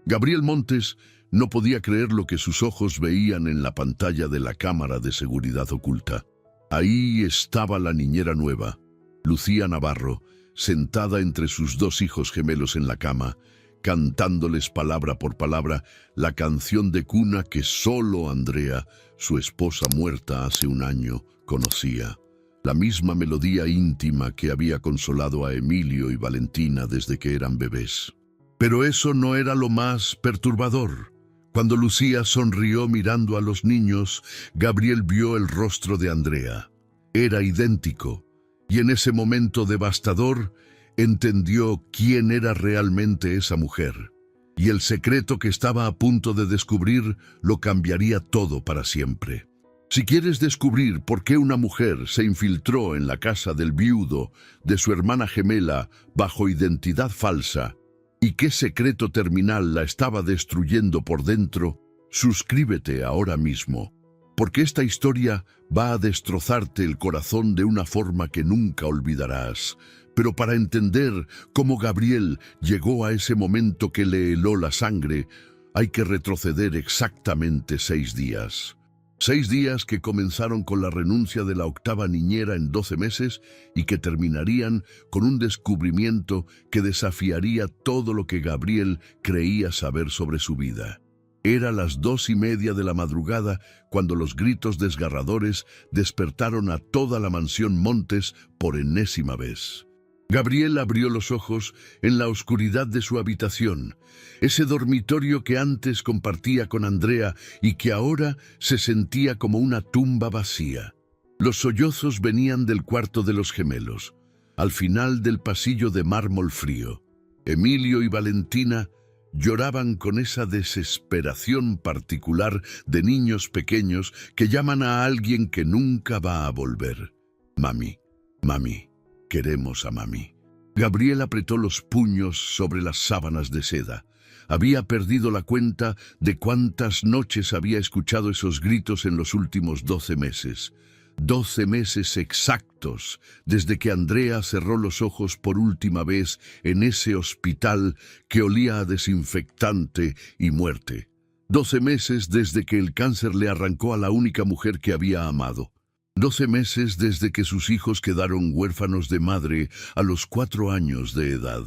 Gabriel Montes no podía creer lo que sus ojos veían en la pantalla de la cámara de seguridad oculta. Ahí estaba la niñera nueva, Lucía Navarro, sentada entre sus dos hijos gemelos en la cama, cantándoles palabra por palabra la canción de cuna que solo Andrea, su esposa muerta hace un año, conocía. La misma melodía íntima que había consolado a Emilio y Valentina desde que eran bebés. Pero eso no era lo más perturbador. Cuando Lucía sonrió mirando a los niños, Gabriel vio el rostro de Andrea. Era idéntico, y en ese momento devastador entendió quién era realmente esa mujer. Y el secreto que estaba a punto de descubrir lo cambiaría todo para siempre. Si quieres descubrir por qué una mujer se infiltró en la casa del viudo de su hermana gemela bajo identidad falsa, y qué secreto terminal la estaba destruyendo por dentro, suscríbete ahora mismo, porque esta historia va a destrozarte el corazón de una forma que nunca olvidarás. Pero para entender cómo Gabriel llegó a ese momento que le heló la sangre, hay que retroceder exactamente 6 días. 6 días que comenzaron con la renuncia de la octava niñera en 12 meses y que terminarían con un descubrimiento que desafiaría todo lo que Gabriel creía saber sobre su vida. Era las 2:30 de la madrugada cuando los gritos desgarradores despertaron a toda la mansión Montes por enésima vez. Gabriel abrió los ojos en la oscuridad de su habitación, ese dormitorio que antes compartía con Andrea y que ahora se sentía como una tumba vacía. Los sollozos venían del cuarto de los gemelos, al final del pasillo de mármol frío. Emilio y Valentina lloraban con esa desesperación particular de niños pequeños que llaman a alguien que nunca va a volver. Mami, mami. Queremos a mami. Gabriel apretó los puños sobre las sábanas de seda. Había perdido la cuenta de cuántas noches había escuchado esos gritos en los últimos 12 meses. 12 meses exactos desde que Andrea cerró los ojos por última vez en ese hospital que olía a desinfectante y muerte. 12 meses desde que el cáncer le arrancó a la única mujer que había amado. 12 meses desde que sus hijos quedaron huérfanos de madre a los 4 años de edad.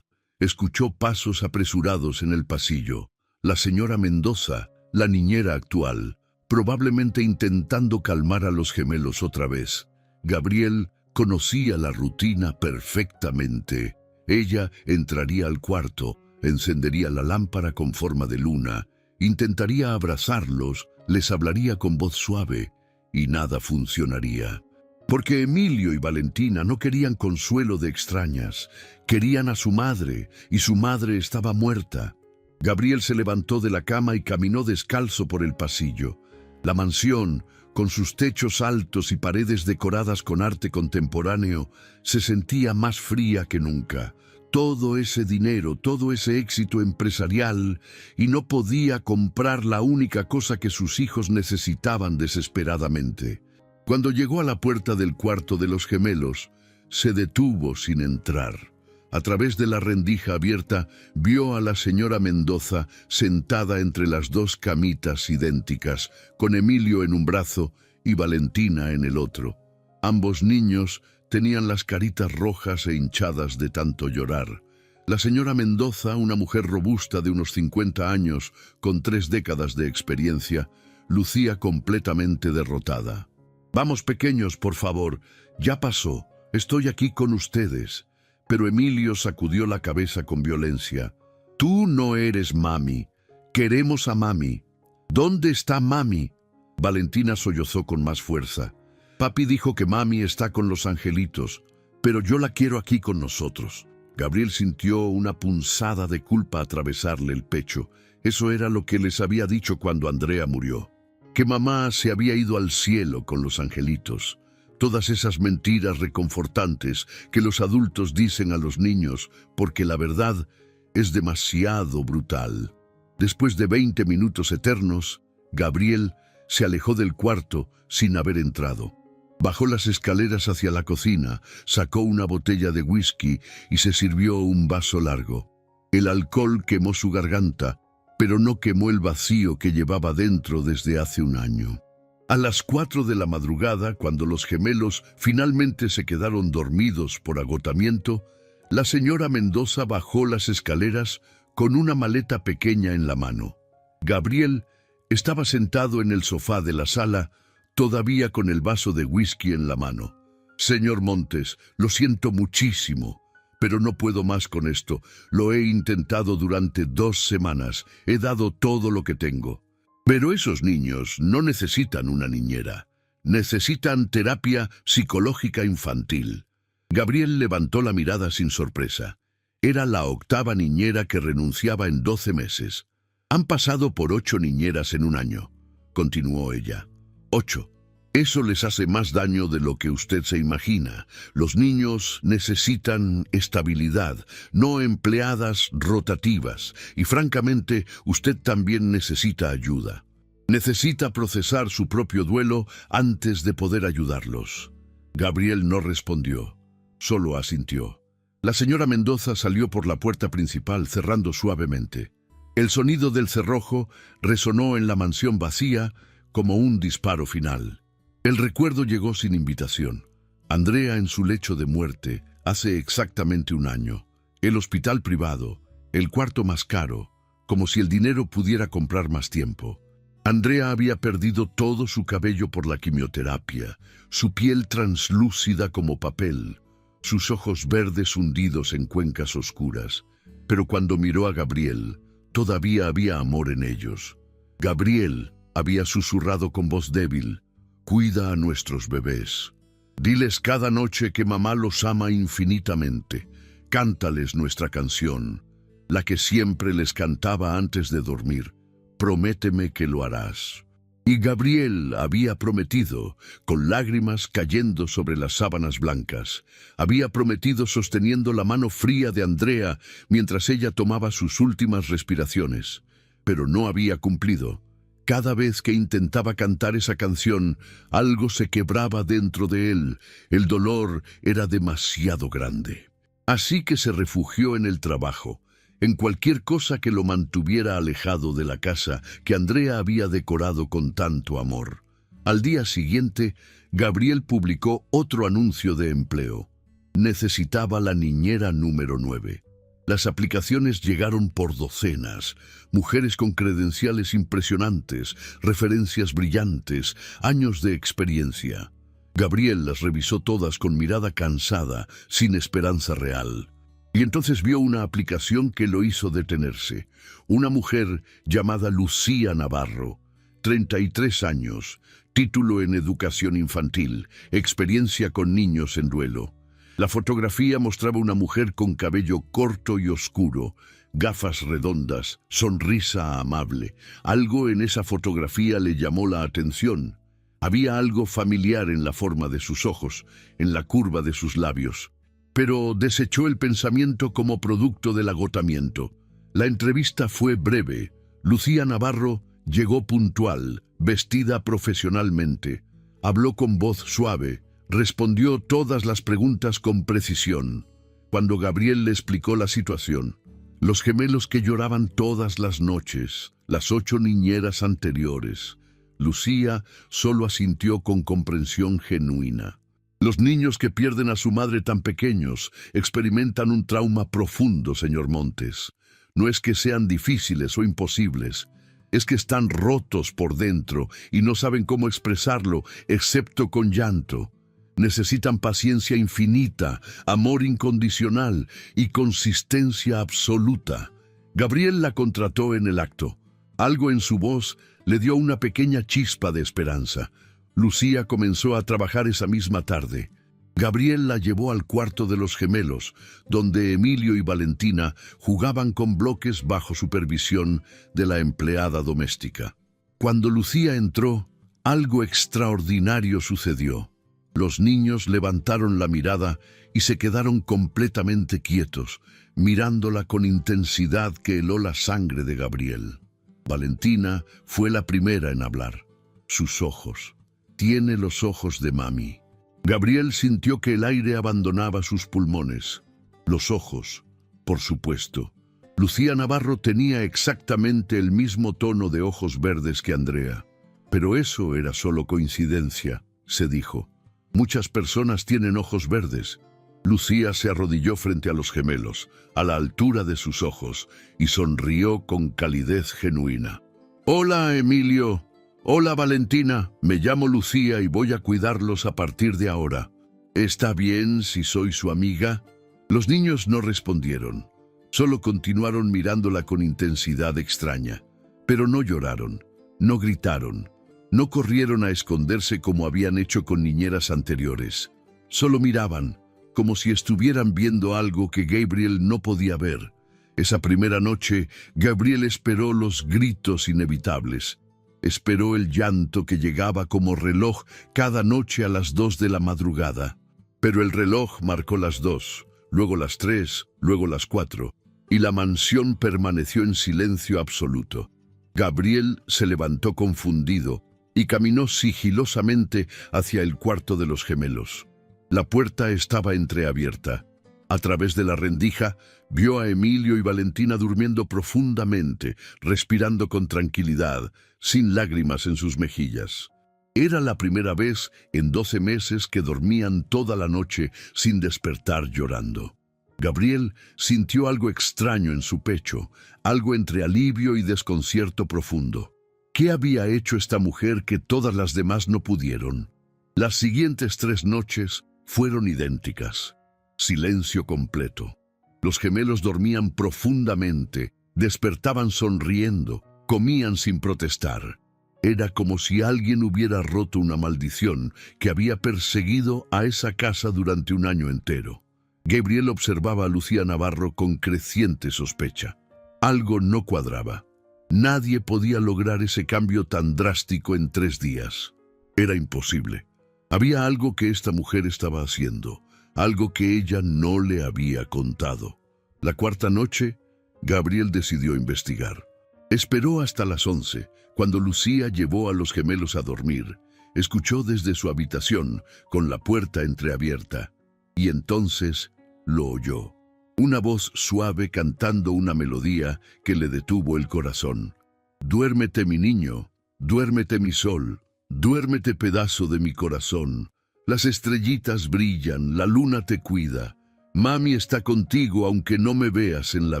Escuchó pasos apresurados en el pasillo. La señora Mendoza, la niñera actual, probablemente intentando calmar a los gemelos otra vez. Gabriel conocía la rutina perfectamente. Ella entraría al cuarto, encendería la lámpara con forma de luna, intentaría abrazarlos, les hablaría con voz suave, y nada funcionaría. Porque Emilio y Valentina no querían consuelo de extrañas, querían a su madre, y su madre estaba muerta. Gabriel se levantó de la cama y caminó descalzo por el pasillo. La mansión, con sus techos altos y paredes decoradas con arte contemporáneo, se sentía más fría que nunca. Todo ese dinero, todo ese éxito empresarial, y no podía comprar la única cosa que sus hijos necesitaban desesperadamente. Cuando llegó a la puerta del cuarto de los gemelos, se detuvo sin entrar. A través de la rendija abierta, vio a la señora Mendoza sentada entre las dos camitas idénticas, con Emilio en un brazo y Valentina en el otro. Ambos niños tenían las caritas rojas e hinchadas de tanto llorar. La señora Mendoza, una mujer robusta de unos 50 años, con 3 décadas de experiencia, lucía completamente derrotada. «Vamos, pequeños, por favor, ya pasó, estoy aquí con ustedes». Pero Emilio sacudió la cabeza con violencia. «Tú no eres mami. Queremos a mami. ¿Dónde está mami?» Valentina sollozó con más fuerza. «Papi dijo que mami está con los angelitos, pero yo la quiero aquí con nosotros». Gabriel sintió una punzada de culpa atravesarle el pecho. Eso era lo que les había dicho cuando Andrea murió. Que mamá se había ido al cielo con los angelitos. Todas esas mentiras reconfortantes que los adultos dicen a los niños, porque la verdad es demasiado brutal. Después de 20 minutos eternos, Gabriel se alejó del cuarto sin haber entrado. Bajó las escaleras hacia la cocina, sacó una botella de whisky y se sirvió un vaso largo. El alcohol quemó su garganta pero no quemó el vacío que llevaba dentro desde hace un año. A las 4 de la madrugada, cuando los gemelos finalmente se quedaron dormidos por agotamiento, la señora Mendoza bajó las escaleras con una maleta pequeña en la mano. Gabriel estaba sentado en el sofá de la sala, todavía con el vaso de whisky en la mano. «Señor Montes, lo siento muchísimo, pero no puedo más con esto. Lo he intentado durante 2 semanas. He dado todo lo que tengo. Pero esos niños no necesitan una niñera. Necesitan terapia psicológica infantil». Gabriel levantó la mirada sin sorpresa. Era la 8ª niñera que renunciaba en 12 meses. «Han pasado por 8 niñeras en un año», continuó ella. 8. Eso les hace más daño de lo que usted se imagina. Los niños necesitan estabilidad, no empleadas rotativas. Y francamente, usted también necesita ayuda. Necesita procesar su propio duelo antes de poder ayudarlos. Gabriel no respondió, solo asintió. La señora Mendoza salió por la puerta principal, cerrando suavemente. El sonido del cerrojo resonó en la mansión vacía como un disparo final. El recuerdo llegó sin invitación. Andrea en su lecho de muerte hace exactamente un año. El hospital privado, el cuarto más caro, como si el dinero pudiera comprar más tiempo. Andrea había perdido todo su cabello por la quimioterapia, su piel translúcida como papel, sus ojos verdes hundidos en cuencas oscuras. Pero cuando miró a Gabriel, todavía había amor en ellos. Gabriel había susurrado con voz débil: «Cuida a nuestros bebés. Diles cada noche que mamá los ama infinitamente. Cántales nuestra canción, la que siempre les cantaba antes de dormir. Prométeme que lo harás». Y Gabriel había prometido, con lágrimas cayendo sobre las sábanas blancas. Había prometido sosteniendo la mano fría de Andrea mientras ella tomaba sus últimas respiraciones. Pero no había cumplido. Cada vez que intentaba cantar esa canción, algo se quebraba dentro de él. El dolor era demasiado grande. Así que se refugió en el trabajo, en cualquier cosa que lo mantuviera alejado de la casa que Andrea había decorado con tanto amor. Al día siguiente, Gabriel publicó otro anuncio de empleo. Necesitaba la niñera número 9. Las aplicaciones llegaron por docenas, mujeres con credenciales impresionantes, referencias brillantes, años de experiencia. Gabriel las revisó todas con mirada cansada, sin esperanza real. Y entonces vio una aplicación que lo hizo detenerse. Una mujer llamada Lucía Navarro, 33 años, título en educación infantil, experiencia con niños en duelo. La fotografía mostraba una mujer con cabello corto y oscuro, gafas redondas, sonrisa amable. Algo en esa fotografía le llamó la atención. Había algo familiar en la forma de sus ojos, en la curva de sus labios. Pero desechó el pensamiento como producto del agotamiento. La entrevista fue breve. Lucía Navarro llegó puntual, vestida profesionalmente. Habló con voz suave. Respondió todas las preguntas con precisión. Cuando Gabriel le explicó la situación, los gemelos que lloraban todas las noches, las 8 niñeras anteriores, Lucía solo asintió con comprensión genuina. Los niños que pierden a su madre tan pequeños experimentan un trauma profundo, señor Montes. No es que sean difíciles o imposibles, es que están rotos por dentro y no saben cómo expresarlo, excepto con llanto. Necesitan paciencia infinita, amor incondicional y consistencia absoluta. Gabriel la contrató en el acto. Algo en su voz le dio una pequeña chispa de esperanza. Lucía comenzó a trabajar esa misma tarde. Gabriel la llevó al cuarto de los gemelos, donde Emilio y Valentina jugaban con bloques bajo supervisión de la empleada doméstica. Cuando Lucía entró, algo extraordinario sucedió. Los niños levantaron la mirada y se quedaron completamente quietos, mirándola con intensidad que heló la sangre de Gabriel. Valentina fue la primera en hablar. Sus ojos. Tiene los ojos de mami. Gabriel sintió que el aire abandonaba sus pulmones. Los ojos, por supuesto. Lucía Navarro tenía exactamente el mismo tono de ojos verdes que Andrea. Pero eso era solo coincidencia, se dijo. Muchas personas tienen ojos verdes. Lucía se arrodilló frente a los gemelos, a la altura de sus ojos, y sonrió con calidez genuina. «Hola, Emilio. Hola, Valentina. Me llamo Lucía y voy a cuidarlos a partir de ahora. ¿Está bien si soy su amiga?» Los niños no respondieron. Solo continuaron mirándola con intensidad extraña. Pero no lloraron, no gritaron, no corrieron a esconderse como habían hecho con niñeras anteriores. Solo miraban, como si estuvieran viendo algo que Gabriel no podía ver. Esa primera noche, Gabriel esperó los gritos inevitables. Esperó el llanto que llegaba como reloj cada noche a las 2 de la madrugada. Pero el reloj marcó las 2, luego las 3, luego las 4, y la mansión permaneció en silencio absoluto. Gabriel se levantó confundido y caminó sigilosamente hacia el cuarto de los gemelos. La puerta estaba entreabierta. A través de la rendija, vio a Emilio y Valentina durmiendo profundamente, respirando con tranquilidad, sin lágrimas en sus mejillas. Era la primera vez en 12 meses que dormían toda la noche sin despertar llorando. Gabriel sintió algo extraño en su pecho, algo entre alivio y desconcierto profundo. ¿Qué había hecho esta mujer que todas las demás no pudieron? Las siguientes 3 noches fueron idénticas. Silencio completo. Los gemelos dormían profundamente, despertaban sonriendo, comían sin protestar. Era como si alguien hubiera roto una maldición que había perseguido a esa casa durante un año entero. Gabriel observaba a Lucía Navarro con creciente sospecha. Algo no cuadraba. Nadie podía lograr ese cambio tan drástico en 3 días. Era imposible. Había algo que esta mujer estaba haciendo, algo que ella no le había contado. La 4ª noche, Gabriel decidió investigar. Esperó hasta las 11, cuando Lucía llevó a los gemelos a dormir. Escuchó desde su habitación, con la puerta entreabierta, y entonces lo oyó. Una voz suave cantando una melodía que le detuvo el corazón. «Duérmete, mi niño, duérmete, mi sol, duérmete, pedazo de mi corazón. Las estrellitas brillan, la luna te cuida. Mami está contigo aunque no me veas en la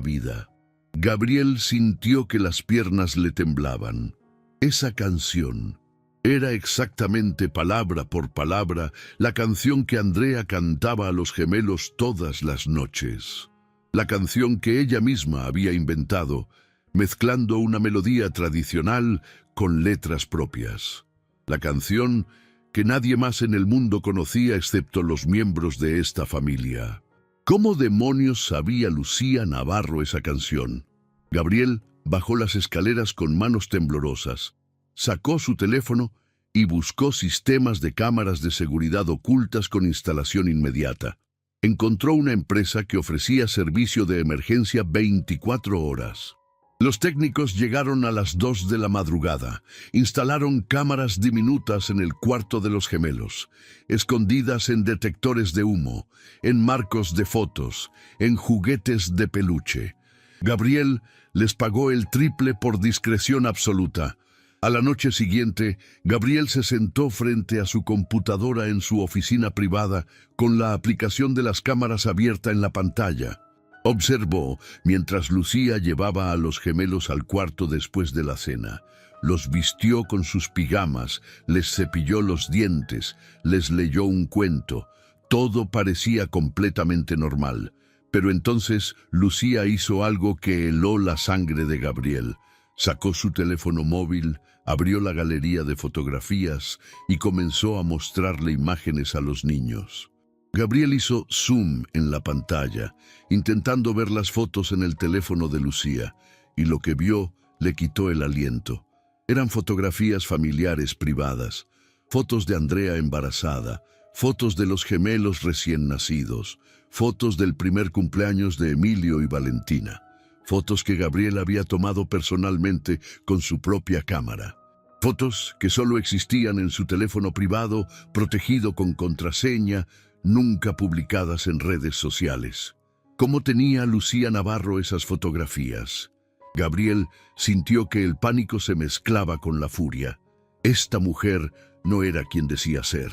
vida». Gabriel sintió que las piernas le temblaban. Esa canción era exactamente palabra por palabra la canción que Andrea cantaba a los gemelos todas las noches. La canción que ella misma había inventado, mezclando una melodía tradicional con letras propias. La canción que nadie más en el mundo conocía excepto los miembros de esta familia. ¿Cómo demonios sabía Lucía Navarro esa canción? Gabriel bajó las escaleras con manos temblorosas, sacó su teléfono y buscó sistemas de cámaras de seguridad ocultas con instalación inmediata. Encontró una empresa que ofrecía servicio de emergencia 24 horas. Los técnicos llegaron a las 2 de la madrugada. Instalaron cámaras diminutas en el cuarto de los gemelos, escondidas en detectores de humo, en marcos de fotos, en juguetes de peluche. Gabriel les pagó el triple por discreción absoluta. A la noche siguiente, Gabriel se sentó frente a su computadora en su oficina privada con la aplicación de las cámaras abierta en la pantalla. Observó mientras Lucía llevaba a los gemelos al cuarto después de la cena. Los vistió con sus pijamas, les cepilló los dientes, les leyó un cuento. Todo parecía completamente normal. Pero entonces Lucía hizo algo que heló la sangre de Gabriel. Sacó su teléfono móvil, abrió la galería de fotografías y comenzó a mostrarle imágenes a los niños. Gabriel hizo zoom en la pantalla, intentando ver las fotos en el teléfono de Lucía, y lo que vio le quitó el aliento. Eran fotografías familiares privadas, fotos de Andrea embarazada, fotos de los gemelos recién nacidos, fotos del primer cumpleaños de Emilio y Valentina, fotos que Gabriel había tomado personalmente con su propia cámara. Fotos que solo existían en su teléfono privado, protegido con contraseña, nunca publicadas en redes sociales. ¿Cómo tenía Lucía Navarro esas fotografías? Gabriel sintió que el pánico se mezclaba con la furia. Esta mujer no era quien decía ser.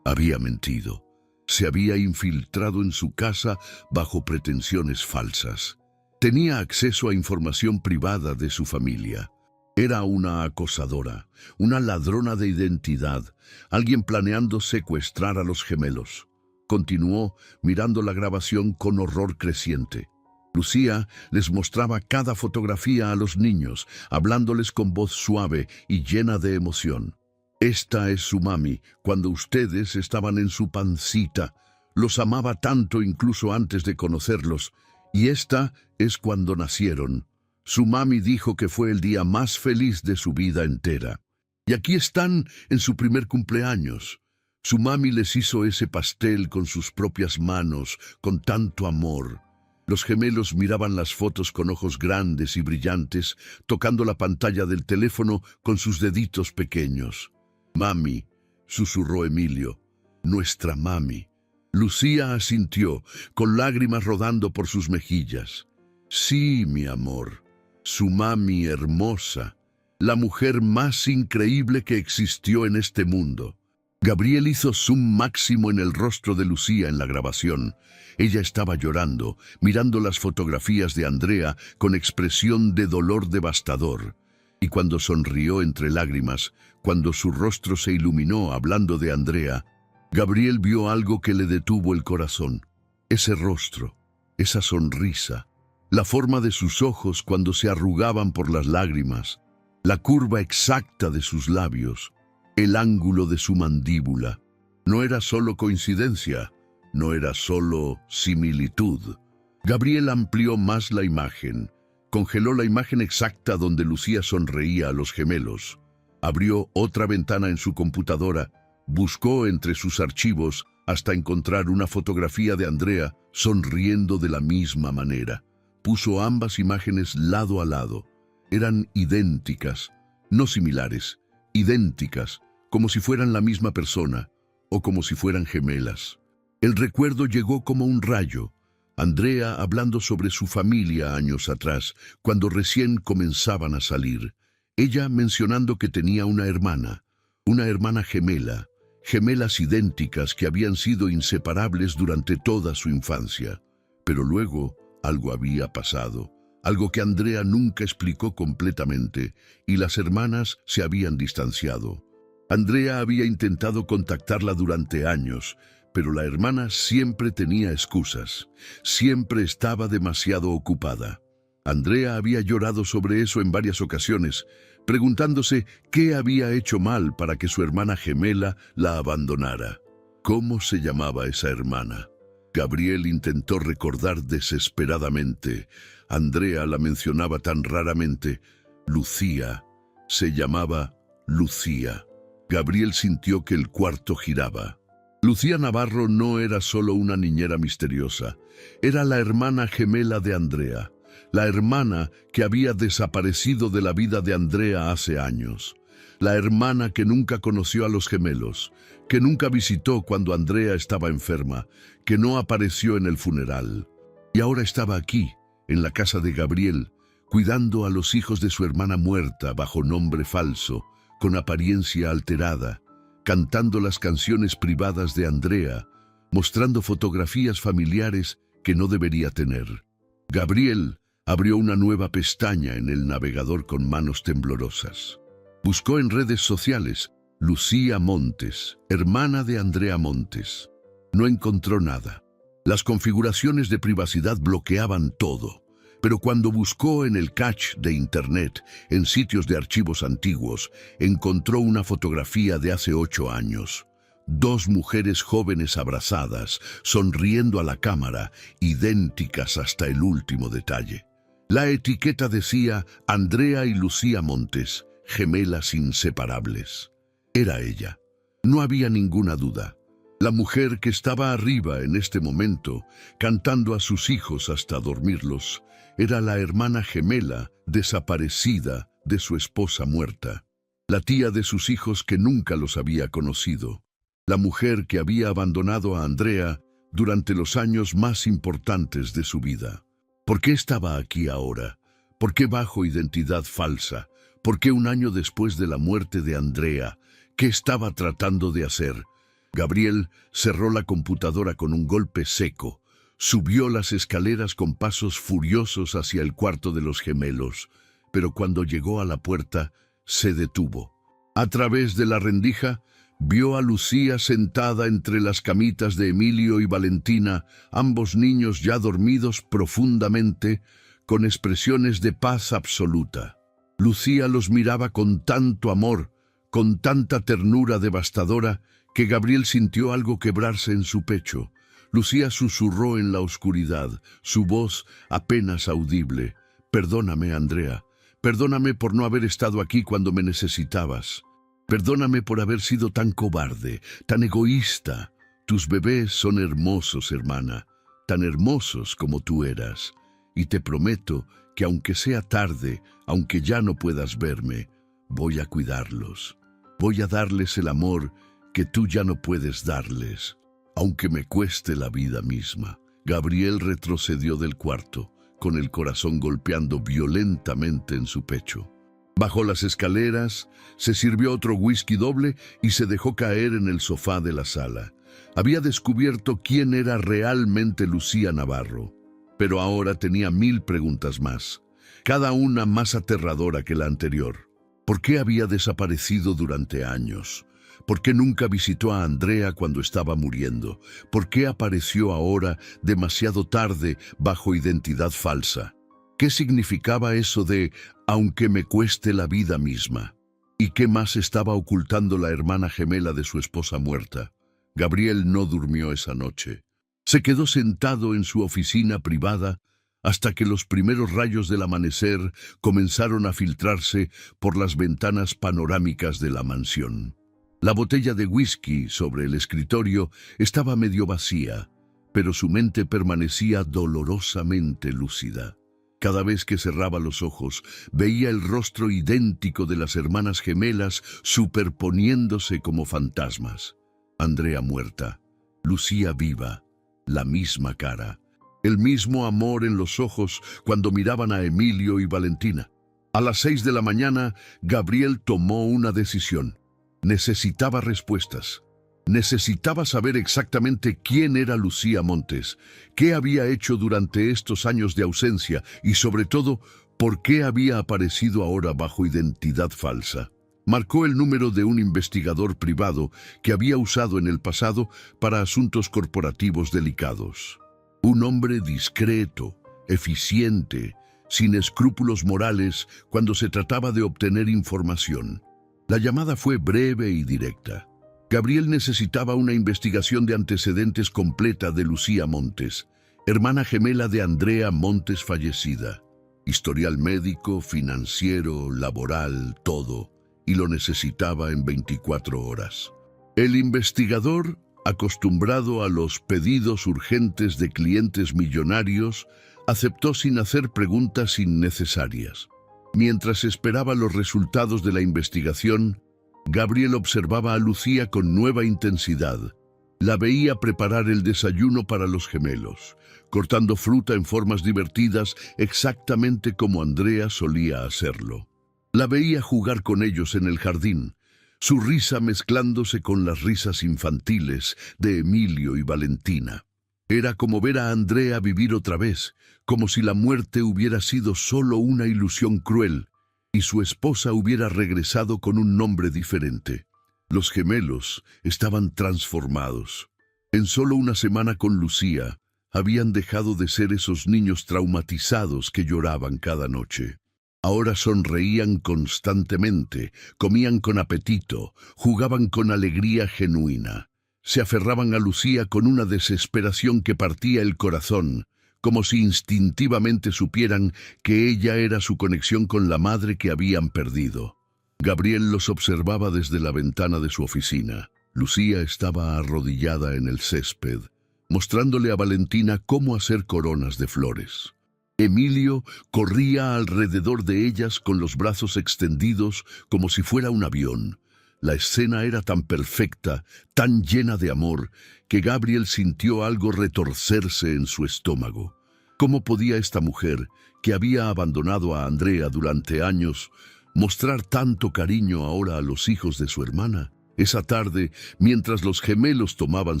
Había mentido. Se había infiltrado en su casa bajo pretensiones falsas. Tenía acceso a información privada de su familia. Era una acosadora, una ladrona de identidad, alguien planeando secuestrar a los gemelos. Continuó mirando la grabación con horror creciente. Lucía les mostraba cada fotografía a los niños, hablándoles con voz suave y llena de emoción. Esta es su mami, cuando ustedes estaban en su pancita. Los amaba tanto incluso antes de conocerlos. Y esta es cuando nacieron. Su mami dijo que fue el día más feliz de su vida entera. Y aquí están en su primer cumpleaños. Su mami les hizo ese pastel con sus propias manos, con tanto amor. Los gemelos miraban las fotos con ojos grandes y brillantes, tocando la pantalla del teléfono con sus deditos pequeños. «Mami», susurró Emilio, «nuestra mami». Lucía asintió, con lágrimas rodando por sus mejillas. «Sí, mi amor, su mami hermosa, la mujer más increíble que existió en este mundo». Gabriel hizo zoom máximo en el rostro de Lucía en la grabación. Ella estaba llorando, mirando las fotografías de Andrea con expresión de dolor devastador. Y cuando sonrió entre lágrimas, cuando su rostro se iluminó hablando de Andrea, Gabriel vio algo que le detuvo el corazón. Ese rostro, esa sonrisa, la forma de sus ojos cuando se arrugaban por las lágrimas, la curva exacta de sus labios, el ángulo de su mandíbula. No era solo coincidencia, no era solo similitud. Gabriel amplió más la imagen, congeló la imagen exacta donde Lucía sonreía a los gemelos, abrió otra ventana en su computadora, buscó entre sus archivos hasta encontrar una fotografía de Andrea sonriendo de la misma manera. Puso ambas imágenes lado a lado. Eran idénticas, no similares, idénticas, como si fueran la misma persona o como si fueran gemelas. El recuerdo llegó como un rayo. Andrea hablando sobre su familia años atrás, cuando recién comenzaban a salir. Ella mencionando que tenía una hermana gemela, gemelas idénticas que habían sido inseparables durante toda su infancia. Pero luego algo había pasado, algo que Andrea nunca explicó completamente, y las hermanas se habían distanciado. Andrea había intentado contactarla durante años, pero la hermana siempre tenía excusas, siempre estaba demasiado ocupada. Andrea había llorado sobre eso en varias ocasiones, preguntándose qué había hecho mal para que su hermana gemela la abandonara. ¿Cómo se llamaba esa hermana? Gabriel intentó recordar desesperadamente. Andrea la mencionaba tan raramente. Lucía. Se llamaba Lucía. Gabriel sintió que el cuarto giraba. Lucía Navarro no era solo una niñera misteriosa, era la hermana gemela de Andrea, la hermana que había desaparecido de la vida de Andrea hace años, la hermana que nunca conoció a los gemelos, que nunca visitó cuando Andrea estaba enferma, que no apareció en el funeral. Y ahora estaba aquí, en la casa de Gabriel, cuidando a los hijos de su hermana muerta bajo nombre falso, con apariencia alterada, cantando las canciones privadas de Andrea, mostrando fotografías familiares que no debería tener. Gabriel abrió una nueva pestaña en el navegador con manos temblorosas. Buscó en redes sociales Lucía Montes, hermana de Andrea Montes. No encontró nada. Las configuraciones de privacidad bloqueaban todo. Pero cuando buscó en el cache de Internet, en sitios de archivos antiguos, encontró una fotografía de hace 8 años. 2 mujeres jóvenes abrazadas, sonriendo a la cámara, idénticas hasta el último detalle. La etiqueta decía Andrea y Lucía Montes, gemelas inseparables. Era ella. No había ninguna duda. La mujer que estaba arriba en este momento, cantando a sus hijos hasta dormirlos, era la hermana gemela desaparecida de su esposa muerta, la tía de sus hijos que nunca los había conocido, la mujer que había abandonado a Andrea durante los años más importantes de su vida. ¿Por qué estaba aquí ahora? ¿Por qué bajo identidad falsa? ¿Por qué un año después de la muerte de Andrea? ¿Qué estaba tratando de hacer? Gabriel cerró la computadora con un golpe seco. Subió las escaleras con pasos furiosos hacia el cuarto de los gemelos, pero cuando llegó a la puerta, se detuvo. A través de la rendija, vio a Lucía sentada entre las camitas de Emilio y Valentina, ambos niños ya dormidos profundamente, con expresiones de paz absoluta. Lucía los miraba con tanto amor, con tanta ternura devastadora, que Gabriel sintió algo quebrarse en su pecho. Lucía susurró en la oscuridad, su voz apenas audible. «Perdóname, Andrea. Perdóname por no haber estado aquí cuando me necesitabas. Perdóname por haber sido tan cobarde, tan egoísta. Tus bebés son hermosos, hermana, tan hermosos como tú eras. Y te prometo que aunque sea tarde, aunque ya no puedas verme, voy a cuidarlos. Voy a darles el amor que tú ya no puedes darles, aunque me cueste la vida misma». Gabriel retrocedió del cuarto, con el corazón golpeando violentamente en su pecho. Bajó las escaleras, se sirvió otro whisky doble y se dejó caer en el sofá de la sala. Había descubierto quién era realmente Lucía Navarro, pero ahora tenía 1000 preguntas más, cada una más aterradora que la anterior. ¿Por qué había desaparecido durante años? ¿Por qué nunca visitó a Andrea cuando estaba muriendo? ¿Por qué apareció ahora, demasiado tarde, bajo identidad falsa? ¿Qué significaba eso de «aunque me cueste la vida misma»? ¿Y qué más estaba ocultando la hermana gemela de su esposa muerta? Gabriel no durmió esa noche. Se quedó sentado en su oficina privada hasta que los primeros rayos del amanecer comenzaron a filtrarse por las ventanas panorámicas de la mansión. La botella de whisky sobre el escritorio estaba medio vacía, pero su mente permanecía dolorosamente lúcida. Cada vez que cerraba los ojos, veía el rostro idéntico de las hermanas gemelas superponiéndose como fantasmas. Andrea muerta, Lucía viva, la misma cara, el mismo amor en los ojos cuando miraban a Emilio y Valentina. A las 6 de la mañana, Gabriel tomó una decisión. Necesitaba respuestas. Necesitaba saber exactamente quién era Lucía Montes, qué había hecho durante estos años de ausencia y, sobre todo, por qué había aparecido ahora bajo identidad falsa. Marcó el número de un investigador privado que había usado en el pasado para asuntos corporativos delicados. Un hombre discreto, eficiente, sin escrúpulos morales cuando se trataba de obtener información. La llamada fue breve y directa. Gabriel necesitaba una investigación de antecedentes completa de Lucía Montes, hermana gemela de Andrea Montes fallecida. Historial médico, financiero, laboral, todo, y lo necesitaba en 24 horas. El investigador, acostumbrado a los pedidos urgentes de clientes millonarios, aceptó sin hacer preguntas innecesarias. Mientras esperaba los resultados de la investigación, Gabriel observaba a Lucía con nueva intensidad. La veía preparar el desayuno para los gemelos, cortando fruta en formas divertidas exactamente como Andrea solía hacerlo. La veía jugar con ellos en el jardín, su risa mezclándose con las risas infantiles de Emilio y Valentina. Era como ver a Andrea vivir otra vez, como si la muerte hubiera sido solo una ilusión cruel y su esposa hubiera regresado con un nombre diferente. Los gemelos estaban transformados. En solo una semana con Lucía, habían dejado de ser esos niños traumatizados que lloraban cada noche. Ahora sonreían constantemente, comían con apetito, jugaban con alegría genuina. Se aferraban a Lucía con una desesperación que partía el corazón, como si instintivamente supieran que ella era su conexión con la madre que habían perdido. Gabriel los observaba desde la ventana de su oficina. Lucía estaba arrodillada en el césped, mostrándole a Valentina cómo hacer coronas de flores. Emilio corría alrededor de ellas con los brazos extendidos como si fuera un avión. La escena era tan perfecta, tan llena de amor, que Gabriel sintió algo retorcerse en su estómago. ¿Cómo podía esta mujer, que había abandonado a Andrea durante años, mostrar tanto cariño ahora a los hijos de su hermana? Esa tarde, mientras los gemelos tomaban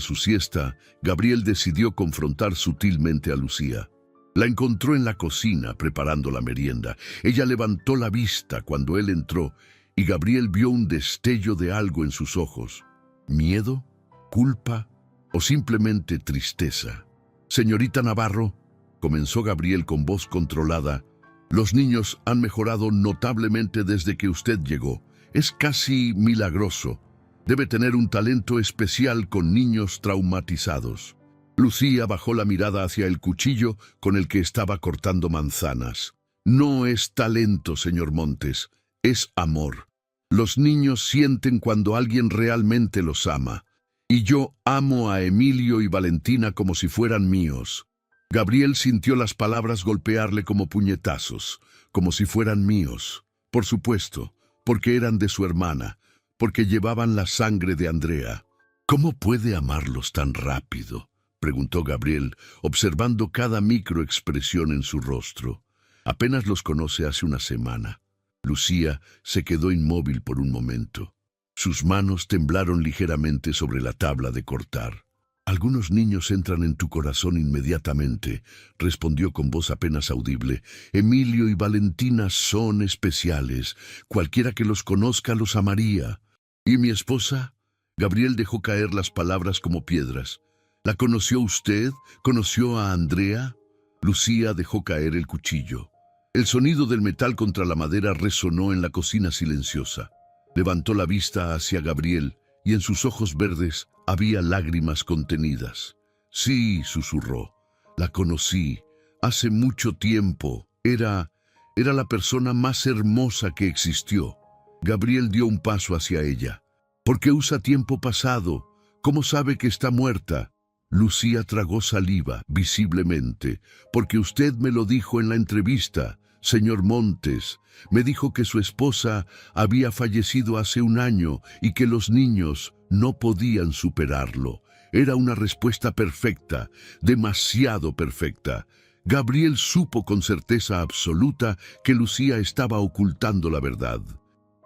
su siesta, Gabriel decidió confrontar sutilmente a Lucía. La encontró en la cocina preparando la merienda. Ella levantó la vista cuando él entró y Gabriel vio un destello de algo en sus ojos. ¿Miedo? ¿Culpa? ¿O simplemente tristeza? Señorita Navarro, comenzó Gabriel con voz controlada, los niños han mejorado notablemente desde que usted llegó. Es casi milagroso. Debe tener un talento especial con niños traumatizados. Lucía bajó la mirada hacia el cuchillo con el que estaba cortando manzanas. No es talento, señor Montes, es amor. Los niños sienten cuando alguien realmente los ama. Y yo amo a Emilio y Valentina como si fueran míos. Gabriel sintió las palabras golpearle como puñetazos, como si fueran míos. Por supuesto, porque eran de su hermana, porque llevaban la sangre de Andrea. ¿Cómo puede amarlos tan rápido?, preguntó Gabriel, observando cada microexpresión en su rostro. Apenas los conoce hace una semana. Lucía se quedó inmóvil por un momento. Sus manos temblaron ligeramente sobre la tabla de cortar. Algunos niños entran en tu corazón inmediatamente, respondió con voz apenas audible. Emilio y Valentina son especiales. Cualquiera que los conozca los amaría. ¿Y mi esposa? Gabriel dejó caer las palabras como piedras. ¿La conoció usted? ¿Conoció a Andrea? Lucía dejó caer el cuchillo. El sonido del metal contra la madera resonó en la cocina silenciosa. Levantó la vista hacia Gabriel y en sus ojos verdes había lágrimas contenidas. Sí, susurró. La conocí. Hace mucho tiempo. Era la persona más hermosa que existió. Gabriel dio un paso hacia ella. ¿Por qué usa tiempo pasado? ¿Cómo sabe que está muerta? Lucía tragó saliva, visiblemente. Porque usted me lo dijo en la entrevista, señor Montes. Me dijo que su esposa había fallecido hace un año y que los niños no podían superarlo. Era una respuesta perfecta, demasiado perfecta. Gabriel supo con certeza absoluta que Lucía estaba ocultando la verdad.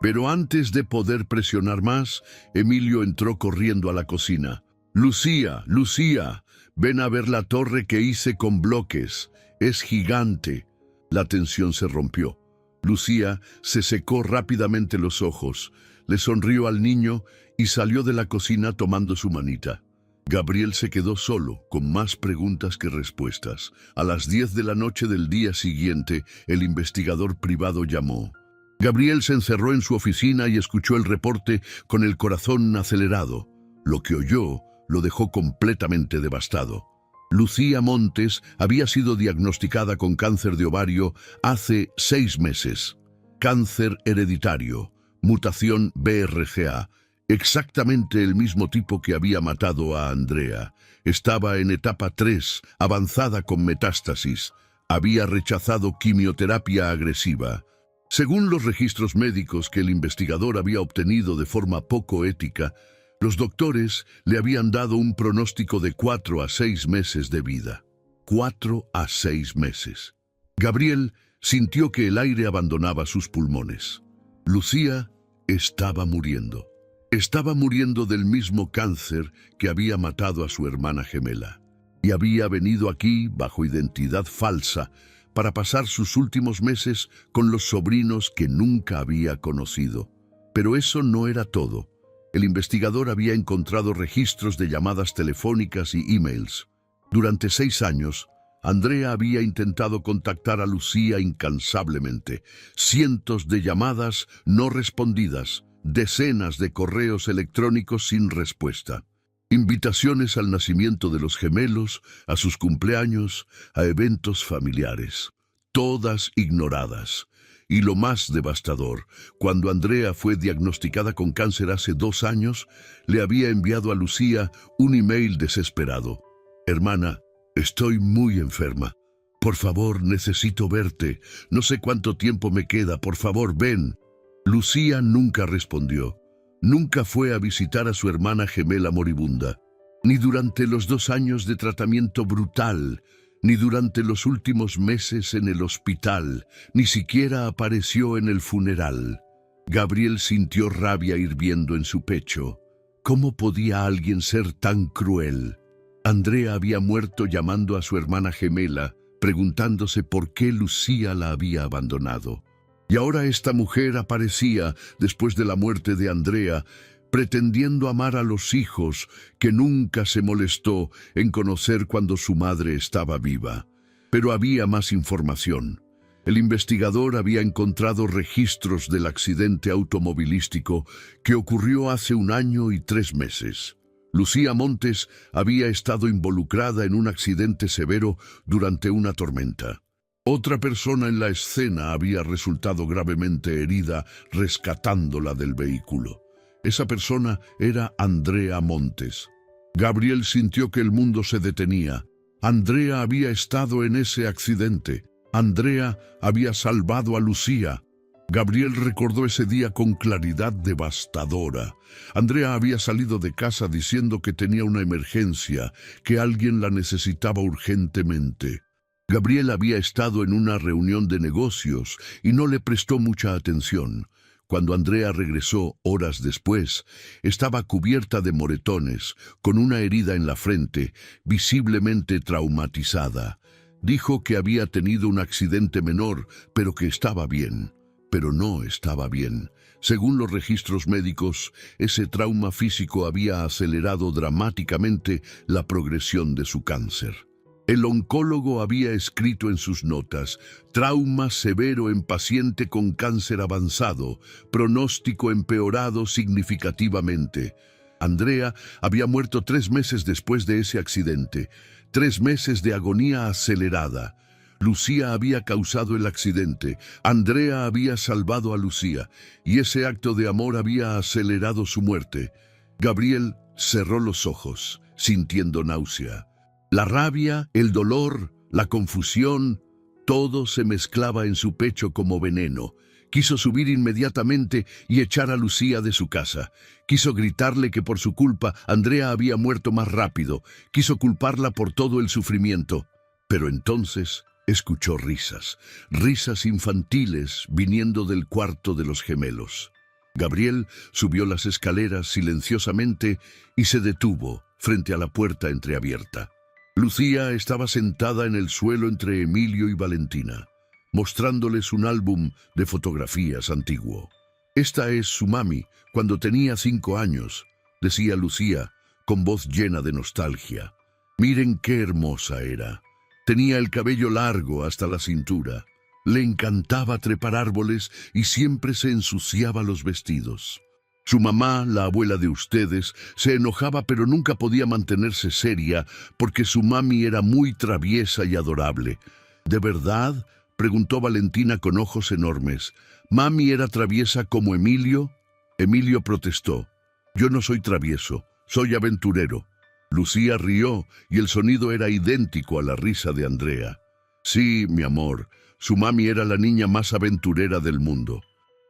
Pero antes de poder presionar más, Emilio entró corriendo a la cocina. Lucía, Lucía, ven a ver la torre que hice con bloques. Es gigante. La tensión se rompió. Lucía se secó rápidamente los ojos, le sonrió al niño y salió de la cocina tomando su manita. Gabriel se quedó solo, con más preguntas que respuestas. A las 10 de la noche del día siguiente, el investigador privado llamó. Gabriel se encerró en su oficina y escuchó el reporte con el corazón acelerado. Lo que oyó lo dejó completamente devastado. Lucía Montes había sido diagnosticada con cáncer de ovario hace 6 meses. Cáncer hereditario, mutación BRCA, exactamente el mismo tipo que había matado a Andrea. Estaba en etapa 3, avanzada con metástasis. Había rechazado quimioterapia agresiva. Según los registros médicos que el investigador había obtenido de forma poco ética, los doctores le habían dado un pronóstico de 4 a 6 meses de vida. 4 a 6 meses. Gabriel sintió que el aire abandonaba sus pulmones. Lucía estaba muriendo. Estaba muriendo del mismo cáncer que había matado a su hermana gemela. Y había venido aquí bajo identidad falsa para pasar sus últimos meses con los sobrinos que nunca había conocido. Pero eso no era todo. El investigador había encontrado registros de llamadas telefónicas y emails. Durante 6 años, Andrea había intentado contactar a Lucía incansablemente. Cientos de llamadas no respondidas, decenas de correos electrónicos sin respuesta. Invitaciones al nacimiento de los gemelos, a sus cumpleaños, a eventos familiares. Todas ignoradas. Y lo más devastador, cuando Andrea fue diagnosticada con cáncer hace 2 años, le había enviado a Lucía un email desesperado. Hermana, estoy muy enferma. Por favor, necesito verte. No sé cuánto tiempo me queda. Por favor, ven. Lucía nunca respondió. Nunca fue a visitar a su hermana gemela moribunda, ni durante los 2 años de tratamiento brutal, ni durante los últimos meses en el hospital, ni siquiera apareció en el funeral. Gabriel sintió rabia hirviendo en su pecho. ¿Cómo podía alguien ser tan cruel? Andrea había muerto llamando a su hermana gemela, preguntándose por qué Lucía la había abandonado. Y ahora esta mujer aparecía, después de la muerte de Andrea, pretendiendo amar a los hijos que nunca se molestó en conocer cuando su madre estaba viva. Pero había más información. El investigador había encontrado registros del accidente automovilístico que ocurrió hace 1 año y 3 meses. Lucía Montes había estado involucrada en un accidente severo durante una tormenta. Otra persona en la escena había resultado gravemente herida rescatándola del vehículo. Esa persona era Andrea Montes. Gabriel sintió que el mundo se detenía. Andrea había estado en ese accidente. Andrea había salvado a Lucía. Gabriel recordó ese día con claridad devastadora. Andrea había salido de casa diciendo que tenía una emergencia, que alguien la necesitaba urgentemente. Gabriel había estado en una reunión de negocios y no le prestó mucha atención. Cuando Andrea regresó horas después, estaba cubierta de moretones, con una herida en la frente, visiblemente traumatizada. Dijo que había tenido un accidente menor, pero que estaba bien. Pero no estaba bien. Según los registros médicos, ese trauma físico había acelerado dramáticamente la progresión de su cáncer. El oncólogo había escrito en sus notas: trauma severo en paciente con cáncer avanzado, pronóstico empeorado significativamente. Andrea había muerto 3 meses después de ese accidente, 3 meses de agonía acelerada. Lucía había causado el accidente, Andrea había salvado a Lucía, y ese acto de amor había acelerado su muerte. Gabriel cerró los ojos, sintiendo náusea. La rabia, el dolor, la confusión, todo se mezclaba en su pecho como veneno. Quiso subir inmediatamente y echar a Lucía de su casa. Quiso gritarle que por su culpa Andrea había muerto más rápido. Quiso culparla por todo el sufrimiento. Pero entonces escuchó risas, risas infantiles viniendo del cuarto de los gemelos. Gabriel subió las escaleras silenciosamente y se detuvo frente a la puerta entreabierta. Lucía estaba sentada en el suelo entre Emilio y Valentina, mostrándoles un álbum de fotografías antiguo. «Esta es su mami, cuando tenía 5 años», decía Lucía, con voz llena de nostalgia. «Miren qué hermosa era. Tenía el cabello largo hasta la cintura. Le encantaba trepar árboles y siempre se ensuciaba los vestidos. Su mamá, la abuela de ustedes, se enojaba pero nunca podía mantenerse seria porque su mami era muy traviesa y adorable». «¿De verdad?», preguntó Valentina con ojos enormes. «¿Mami era traviesa como Emilio?». Emilio protestó: «Yo no soy travieso, soy aventurero». Lucía rió y el sonido era idéntico a la risa de Andrea. «Sí, mi amor, su mami era la niña más aventurera del mundo.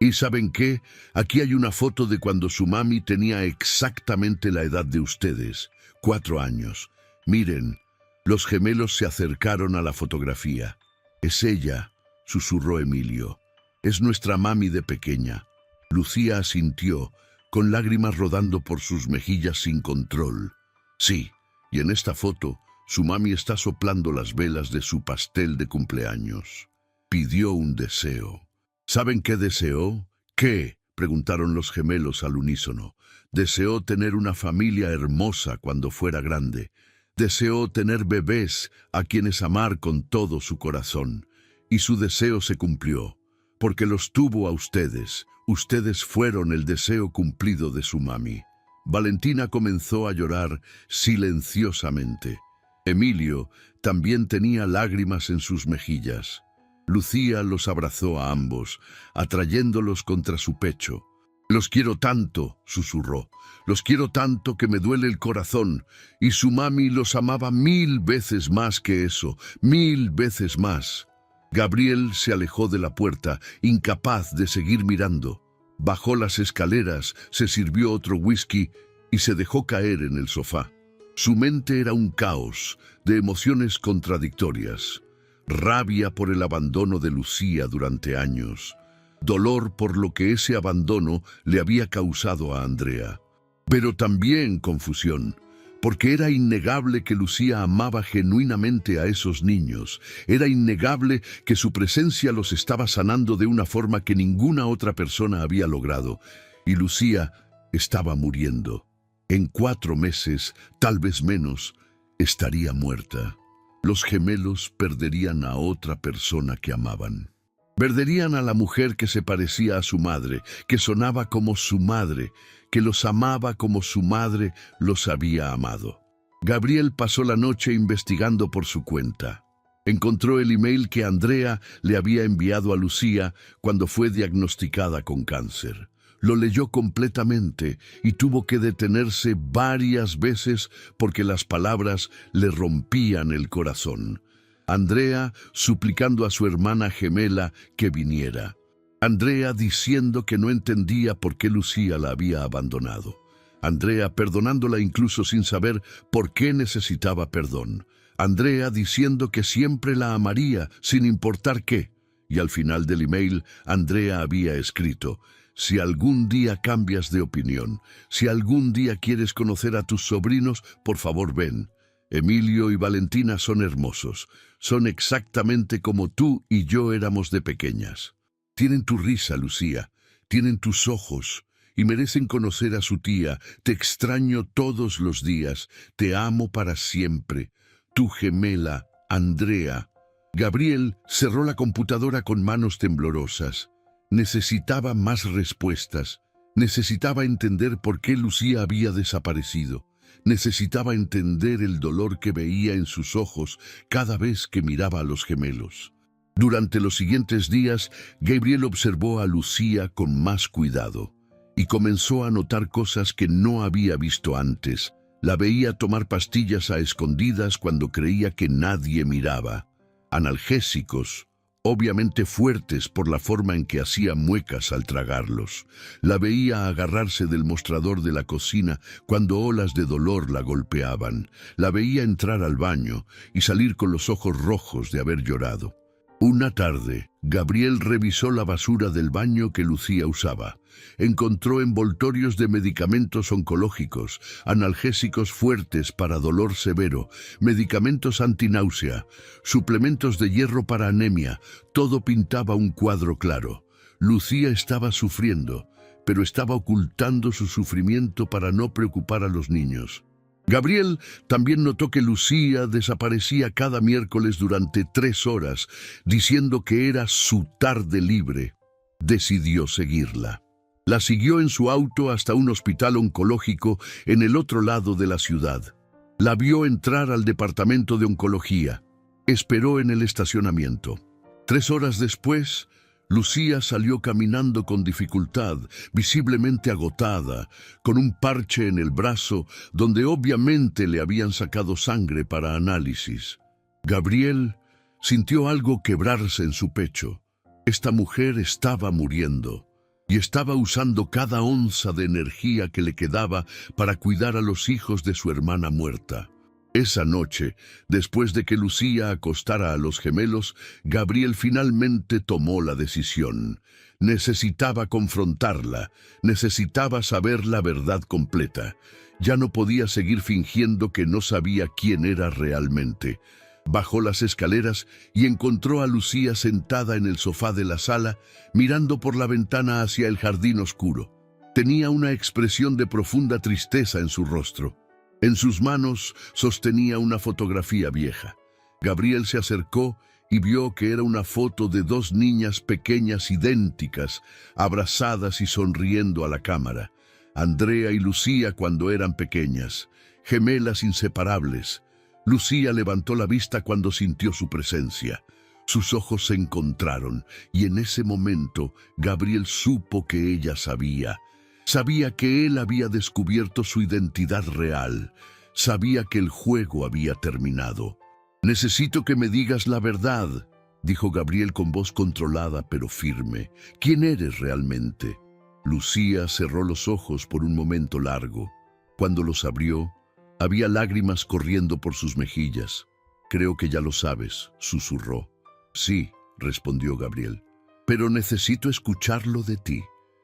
¿Y saben qué? Aquí hay una foto de cuando su mami tenía exactamente la edad de ustedes, 4 años. Miren». Los gemelos se acercaron a la fotografía. «Es ella», susurró Emilio. «Es nuestra mami de pequeña». Lucía asintió, con lágrimas rodando por sus mejillas sin control. «Sí, y en esta foto, su mami está soplando las velas de su pastel de cumpleaños. Pidió un deseo». ¿Saben qué deseó? ¿Qué?, preguntaron los gemelos al unísono. «Deseó tener una familia hermosa cuando fuera grande. Deseó tener bebés a quienes amar con todo su corazón. Y su deseo se cumplió, porque los tuvo a ustedes. Ustedes fueron el deseo cumplido de su mami». Valentina comenzó a llorar silenciosamente. Emilio también tenía lágrimas en sus mejillas. Lucía los abrazó a ambos, atrayéndolos contra su pecho. «Los quiero tanto», susurró, «los quiero tanto que me duele el corazón». Y su mami los amaba 1000 veces más que eso, 1000 veces más. Gabriel se alejó de la puerta, incapaz de seguir mirando. Bajó las escaleras, se sirvió otro whisky y se dejó caer en el sofá. Su mente era un caos de emociones contradictorias. Rabia por el abandono de Lucía durante años. Dolor por lo que ese abandono le había causado a Andrea. Pero también confusión, porque era innegable que Lucía amaba genuinamente a esos niños. Era innegable que su presencia los estaba sanando de una forma que ninguna otra persona había logrado. Y Lucía estaba muriendo. En 4 meses, tal vez menos, estaría muerta. Los gemelos perderían a otra persona que amaban. Perderían a la mujer que se parecía a su madre, que sonaba como su madre, que los amaba como su madre los había amado. Gabriel pasó la noche investigando por su cuenta. Encontró el email que Andrea le había enviado a Lucía cuando fue diagnosticada con cáncer. Lo leyó completamente y tuvo que detenerse varias veces porque las palabras le rompían el corazón. Andrea suplicando a su hermana gemela que viniera. Andrea diciendo que no entendía por qué Lucía la había abandonado. Andrea perdonándola incluso sin saber por qué necesitaba perdón. Andrea diciendo que siempre la amaría sin importar qué. Y al final del email, Andrea había escrito: si algún día cambias de opinión, si algún día quieres conocer a tus sobrinos, por favor ven. Emilio y Valentina son hermosos. Son exactamente como tú y yo éramos de pequeñas. Tienen tu risa, Lucía. Tienen tus ojos. Y merecen conocer a su tía. Te extraño todos los días. Te amo para siempre. Tu gemela, Andrea. Gabriel cerró la computadora con manos temblorosas. Necesitaba más respuestas. Necesitaba entender por qué Lucía había desaparecido. Necesitaba entender el dolor que veía en sus ojos cada vez que miraba a los gemelos. Durante los siguientes días, Gabriel observó a Lucía con más cuidado y comenzó a notar cosas que no había visto antes. La veía tomar pastillas a escondidas cuando creía que nadie miraba. Analgésicos, obviamente fuertes por la forma en que hacía muecas al tragarlos. La veía agarrarse del mostrador de la cocina cuando olas de dolor la golpeaban. La veía entrar al baño y salir con los ojos rojos de haber llorado. Una tarde, Gabriel revisó la basura del baño que Lucía usaba. Encontró envoltorios de medicamentos oncológicos, analgésicos fuertes para dolor severo, medicamentos antináusea, suplementos de hierro para anemia. Todo pintaba un cuadro claro. Lucía estaba sufriendo, pero estaba ocultando su sufrimiento para no preocupar a los niños. Gabriel también notó que Lucía desaparecía cada miércoles durante 3 horas, diciendo que era su tarde libre. Decidió seguirla. La siguió en su auto hasta un hospital oncológico en el otro lado de la ciudad. La vio entrar al departamento de oncología. Esperó en el estacionamiento. 3 horas después, Lucía salió caminando con dificultad, visiblemente agotada, con un parche en el brazo donde obviamente le habían sacado sangre para análisis. Gabriel sintió algo quebrarse en su pecho. Esta mujer estaba muriendo y estaba usando cada onza de energía que le quedaba para cuidar a los hijos de su hermana muerta. Esa noche, después de que Lucía acostara a los gemelos, Gabriel finalmente tomó la decisión. Necesitaba confrontarla, necesitaba saber la verdad completa. Ya no podía seguir fingiendo que no sabía quién era realmente. Bajó las escaleras y encontró a Lucía sentada en el sofá de la sala, mirando por la ventana hacia el jardín oscuro. Tenía una expresión de profunda tristeza en su rostro. En sus manos sostenía una fotografía vieja. Gabriel se acercó y vio que era una foto de 2 niñas pequeñas idénticas, abrazadas y sonriendo a la cámara. Andrea y Lucía cuando eran pequeñas, gemelas inseparables. Lucía levantó la vista cuando sintió su presencia. Sus ojos se encontraron y en ese momento Gabriel supo que ella sabía. Sabía que él había descubierto su identidad real. Sabía que el juego había terminado. «Necesito que me digas la verdad», dijo Gabriel con voz controlada pero firme. «¿Quién eres realmente?» Lucía cerró los ojos por un momento largo. Cuando los abrió, había lágrimas corriendo por sus mejillas. «Creo que ya lo sabes», susurró. «Sí», respondió Gabriel, «pero necesito escucharlo de ti.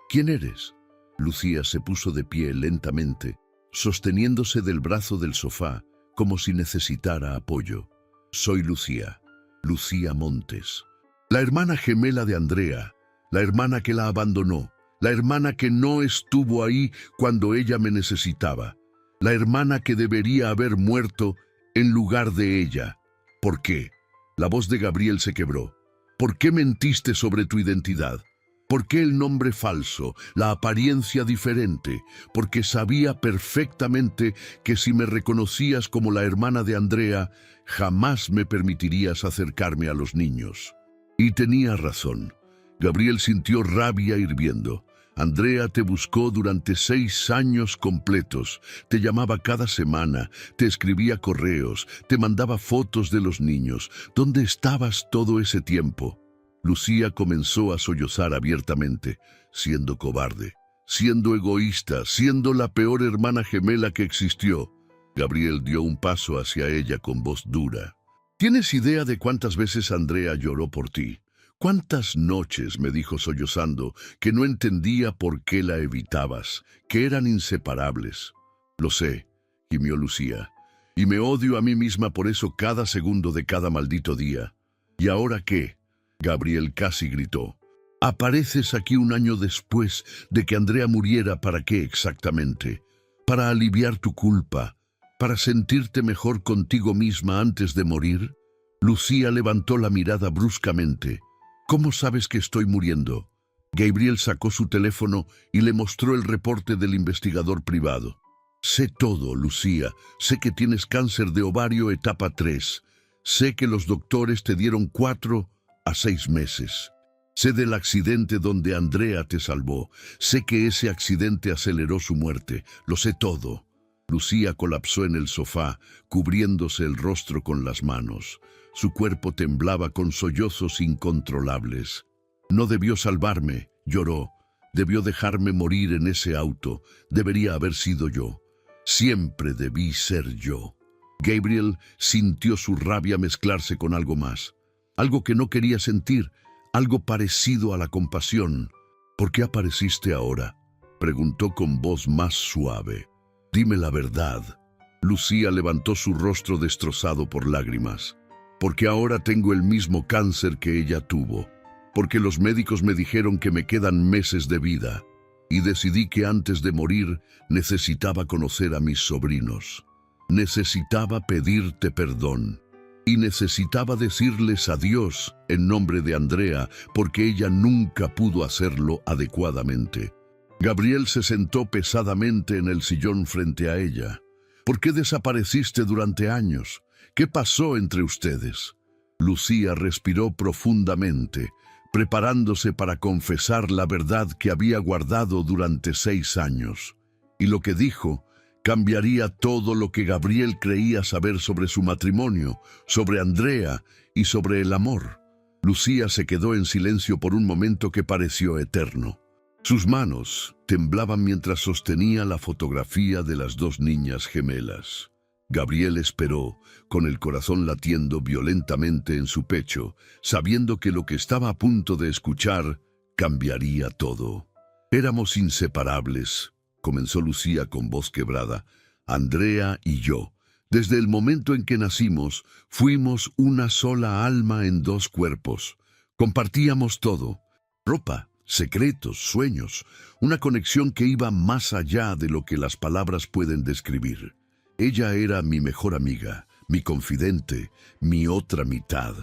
¿Quién eres?» Lucía se puso de pie lentamente, sosteniéndose del brazo del sofá, como si necesitara apoyo. «Soy Lucía, Lucía Montes, la hermana gemela de Andrea, la hermana que la abandonó, la hermana que no estuvo ahí cuando ella me necesitaba, la hermana que debería haber muerto en lugar de ella. ¿Por qué?». La voz de Gabriel se quebró. «¿Por qué mentiste sobre tu identidad? ¿Por qué el nombre falso, la apariencia diferente? Porque sabía perfectamente que si me reconocías como la hermana de Andrea, jamás me permitirías acercarme a los niños». Y tenía razón. Gabriel sintió rabia hirviendo. Andrea te buscó durante 6 años completos, te llamaba cada semana, te escribía correos, te mandaba fotos de los niños. ¿Dónde estabas todo ese tiempo? Lucía comenzó a sollozar abiertamente, siendo cobarde, siendo egoísta, siendo la peor hermana gemela que existió. Gabriel dio un paso hacia ella con voz dura. «¿Tienes idea de cuántas veces Andrea lloró por ti? ¿Cuántas noches me dijo sollozando que no entendía por qué la evitabas, que eran inseparables?» «Lo sé», gimió Lucía, «y me odio a mí misma por eso cada segundo de cada maldito día». «¿Y ahora qué?», Gabriel casi gritó. «Apareces aquí un año después de que Andrea muriera. ¿Para qué exactamente? ¿Para aliviar tu culpa? ¿Para sentirte mejor contigo misma antes de morir?» Lucía levantó la mirada bruscamente. «¿Cómo sabes que estoy muriendo?». Gabriel sacó su teléfono y le mostró el reporte del investigador privado. «Sé todo, Lucía. Sé que tienes cáncer de ovario etapa 3. Sé que los doctores te dieron 4 a 6 meses. Sé del accidente donde Andrea te salvó. Sé que ese accidente aceleró su muerte. Lo sé todo». Lucía colapsó en el sofá, cubriéndose el rostro con las manos. Su cuerpo temblaba con sollozos incontrolables. «No debió salvarme», lloró. «Debió dejarme morir en ese auto. Debería haber sido yo. Siempre debí ser yo». Gabriel sintió su rabia mezclarse con algo más. Algo que no quería sentir, algo parecido a la compasión. «¿Por qué apareciste ahora?», preguntó con voz más suave. «Dime la verdad». Lucía levantó su rostro destrozado por lágrimas. «Porque ahora tengo el mismo cáncer que ella tuvo. Porque los médicos me dijeron que me quedan meses de vida. Y decidí que antes de morir necesitaba conocer a mis sobrinos. Necesitaba pedirte perdón. Y necesitaba decirles adiós en nombre de Andrea, porque ella nunca pudo hacerlo adecuadamente». Gabriel se sentó pesadamente en el sillón frente a ella. «¿Por qué desapareciste durante años? ¿Qué pasó entre ustedes?». Lucía respiró profundamente, preparándose para confesar la verdad que había guardado durante 6 años. Y lo que dijo cambiaría todo lo que Gabriel creía saber sobre su matrimonio, sobre Andrea y sobre el amor. Lucía se quedó en silencio por un momento que pareció eterno. Sus manos temblaban mientras sostenía la fotografía de las 2 niñas gemelas. Gabriel esperó, con el corazón latiendo violentamente en su pecho, sabiendo que lo que estaba a punto de escuchar cambiaría todo. «Éramos inseparables», comenzó Lucía con voz quebrada. «Andrea y yo, desde el momento en que nacimos, fuimos una sola alma en 2 cuerpos. Compartíamos todo: ropa, secretos, sueños, una conexión que iba más allá de lo que las palabras pueden describir. Ella era mi mejor amiga, mi confidente, mi otra mitad.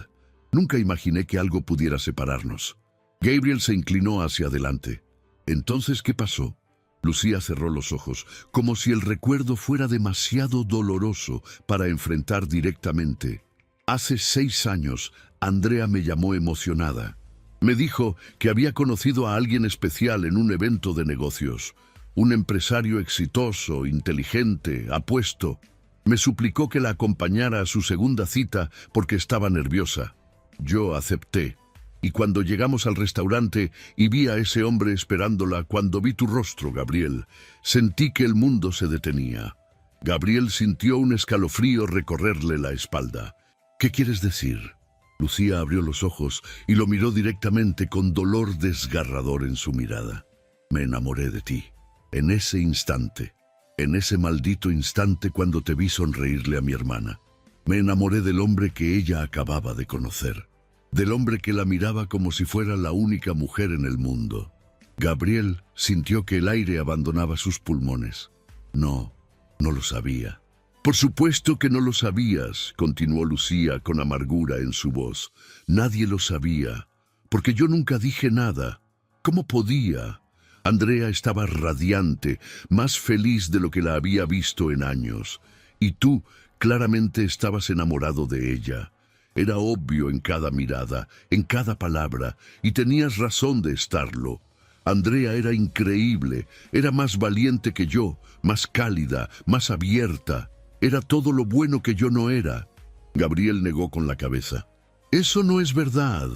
Nunca imaginé que algo pudiera separarnos». Gabriel se inclinó hacia adelante. «¿Entonces qué pasó?». Lucía cerró los ojos, como si el recuerdo fuera demasiado doloroso para enfrentar directamente. «Hace 6 años, Andrea me llamó emocionada. Me dijo que había conocido a alguien especial en un evento de negocios, un empresario exitoso, inteligente, apuesto. Me suplicó que la acompañara a su segunda cita porque estaba nerviosa. Yo acepté. Y cuando llegamos al restaurante y vi a ese hombre esperándola, cuando vi tu rostro, Gabriel, sentí que el mundo se detenía. Gabriel sintió un escalofrío recorrerle la espalda. ¿Qué quieres decir? Lucía abrió los ojos y lo miró directamente con dolor desgarrador en su mirada. Me enamoré de ti. En ese instante, en ese maldito instante cuando te vi sonreírle a mi hermana. Me enamoré del hombre que ella acababa de conocer. Del hombre que la miraba como si fuera la única mujer en el mundo. Gabriel sintió que el aire abandonaba sus pulmones. No lo sabía. Por supuesto que no lo sabías, continuó Lucía con amargura en su voz. Nadie lo sabía, porque yo nunca dije nada. ¿Cómo podía? Andrea estaba radiante, más feliz de lo que la había visto en años. Y tú claramente estabas enamorado de ella. Era obvio en cada mirada, en cada palabra, y tenías razón de estarlo. Andrea era increíble, era más valiente que yo, más cálida, más abierta. Era todo lo bueno que yo no era. Gabriel negó con la cabeza. Eso no es verdad.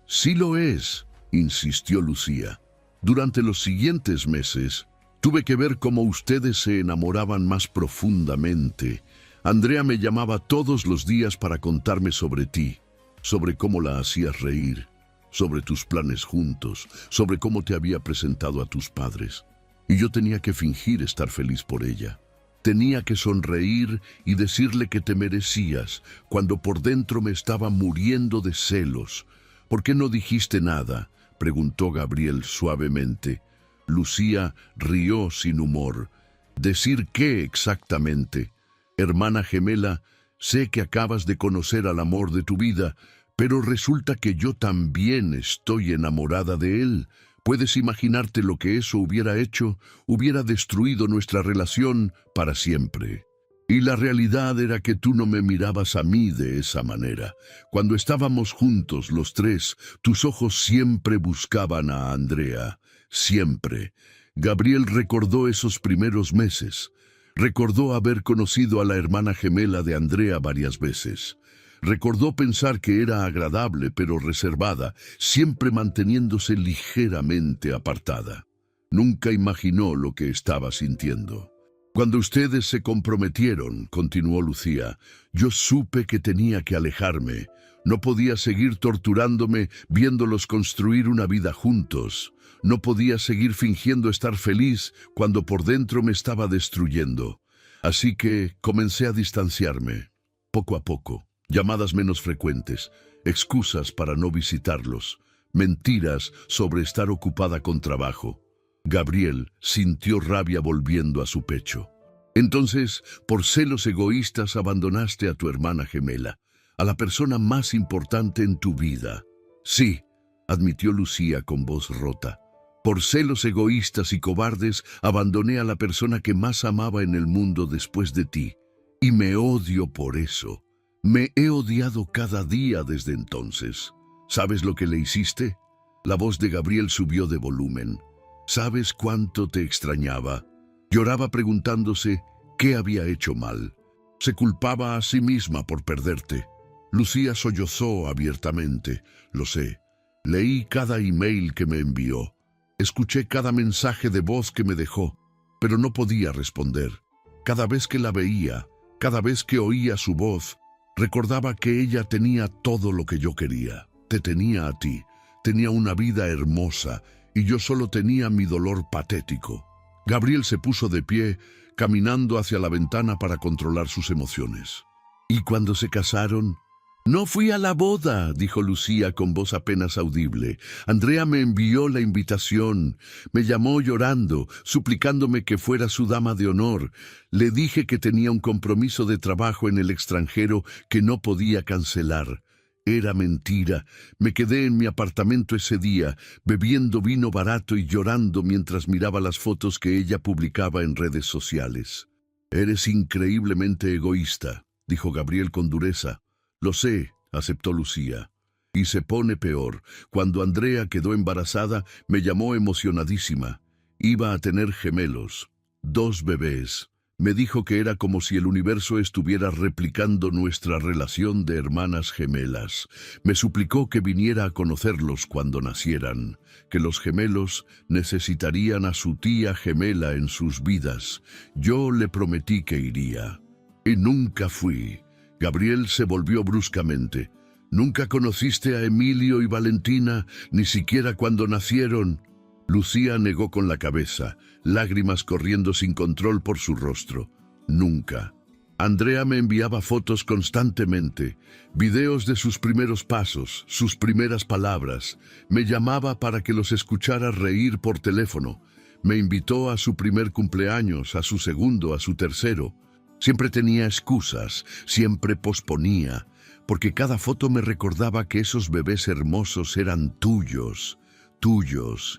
Sí lo es, insistió Lucía. Durante los siguientes meses, tuve que ver cómo ustedes se enamoraban más profundamente. Andrea me llamaba todos los días para contarme sobre ti, sobre cómo la hacías reír, sobre tus planes juntos, sobre cómo te había presentado a tus padres. Y yo tenía que fingir estar feliz por ella. Tenía que sonreír y decirle que te merecías, cuando por dentro me estaba muriendo de celos. ¿Por qué no dijiste nada?, preguntó Gabriel suavemente. Lucía rió sin humor. ¿Decir qué exactamente? Hermana gemela, sé que acabas de conocer al amor de tu vida, pero resulta que yo también estoy enamorada de él. ¿Puedes imaginarte lo que eso hubiera hecho? Hubiera destruido nuestra relación para siempre. Y la realidad era que tú no me mirabas a mí de esa manera. Cuando estábamos juntos los tres, tus ojos siempre buscaban a Andrea. Siempre. Gabriel recordó esos primeros meses. Recordó haber conocido a la hermana gemela de Andrea varias veces. Recordó pensar que era agradable pero reservada, siempre manteniéndose ligeramente apartada. Nunca imaginó lo que estaba sintiendo. Cuando ustedes se comprometieron, continuó Lucía, yo supe que tenía que alejarme. No podía seguir torturándome viéndolos construir una vida juntos. No podía seguir fingiendo estar feliz cuando por dentro me estaba destruyendo. Así que comencé a distanciarme, poco a poco. Llamadas menos frecuentes, excusas para no visitarlos, mentiras sobre estar ocupada con trabajo. Gabriel sintió rabia volviendo a su pecho. Entonces, por celos egoístas, abandonaste a tu hermana gemela, a la persona más importante en tu vida. Sí, admitió Lucía con voz rota. Por celos egoístas y cobardes, abandoné a la persona que más amaba en el mundo después de ti. Y me odio por eso. Me he odiado cada día desde entonces. ¿Sabes lo que le hiciste? La voz de Gabriel subió de volumen. ¿Sabes cuánto te extrañaba? Lloraba preguntándose qué había hecho mal. Se culpaba a sí misma por perderte. Lucía sollozó abiertamente. Lo sé. Leí cada email que me envió. Escuché cada mensaje de voz que me dejó, pero no podía responder. Cada vez que la veía, cada vez que oía su voz, recordaba que ella tenía todo lo que yo quería. Te tenía a ti, tenía una vida hermosa, y yo solo tenía mi dolor patético. Gabriel se puso de pie, caminando hacia la ventana para controlar sus emociones. ¿Y cuando se casaron? No fui a la boda, dijo Lucía con voz apenas audible. Andrea me envió la invitación. Me llamó llorando, suplicándome que fuera su dama de honor. Le dije que tenía un compromiso de trabajo en el extranjero que no podía cancelar. Era mentira. Me quedé en mi apartamento ese día, bebiendo vino barato y llorando mientras miraba las fotos que ella publicaba en redes sociales. Eres increíblemente egoísta, dijo Gabriel con dureza. Lo sé, aceptó Lucía. Y se pone peor. Cuando Andrea quedó embarazada, me llamó emocionadísima. Iba a tener gemelos, 2 bebés. Me dijo que era como si el universo estuviera replicando nuestra relación de hermanas gemelas. Me suplicó que viniera a conocerlos cuando nacieran, que los gemelos necesitarían a su tía gemela en sus vidas. Yo le prometí que iría. Y nunca fui. Gabriel se volvió bruscamente. ¿Nunca conociste a Emilio y Valentina, ni siquiera cuando nacieron? Lucía negó con la cabeza, lágrimas corriendo sin control por su rostro. Nunca. Andrea me enviaba fotos constantemente, videos de sus primeros pasos, sus primeras palabras. Me llamaba para que los escuchara reír por teléfono. Me invitó a su primer cumpleaños, a su segundo, a su tercero. Siempre tenía excusas, siempre posponía, porque cada foto me recordaba que esos bebés hermosos eran tuyos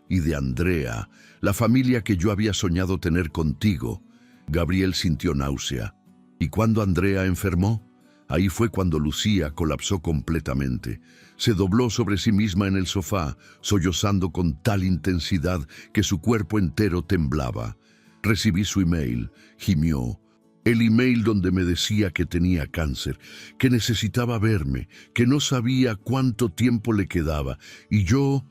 y de Andrea, la familia que yo había soñado tener contigo. Gabriel sintió náusea. ¿Y cuando Andrea enfermó? Ahí fue cuando Lucía colapsó completamente. Se dobló sobre sí misma en el sofá, sollozando con tal intensidad que su cuerpo entero temblaba. Recibí su email, gimió. El email donde me decía que tenía cáncer, que necesitaba verme, que no sabía cuánto tiempo le quedaba, y yo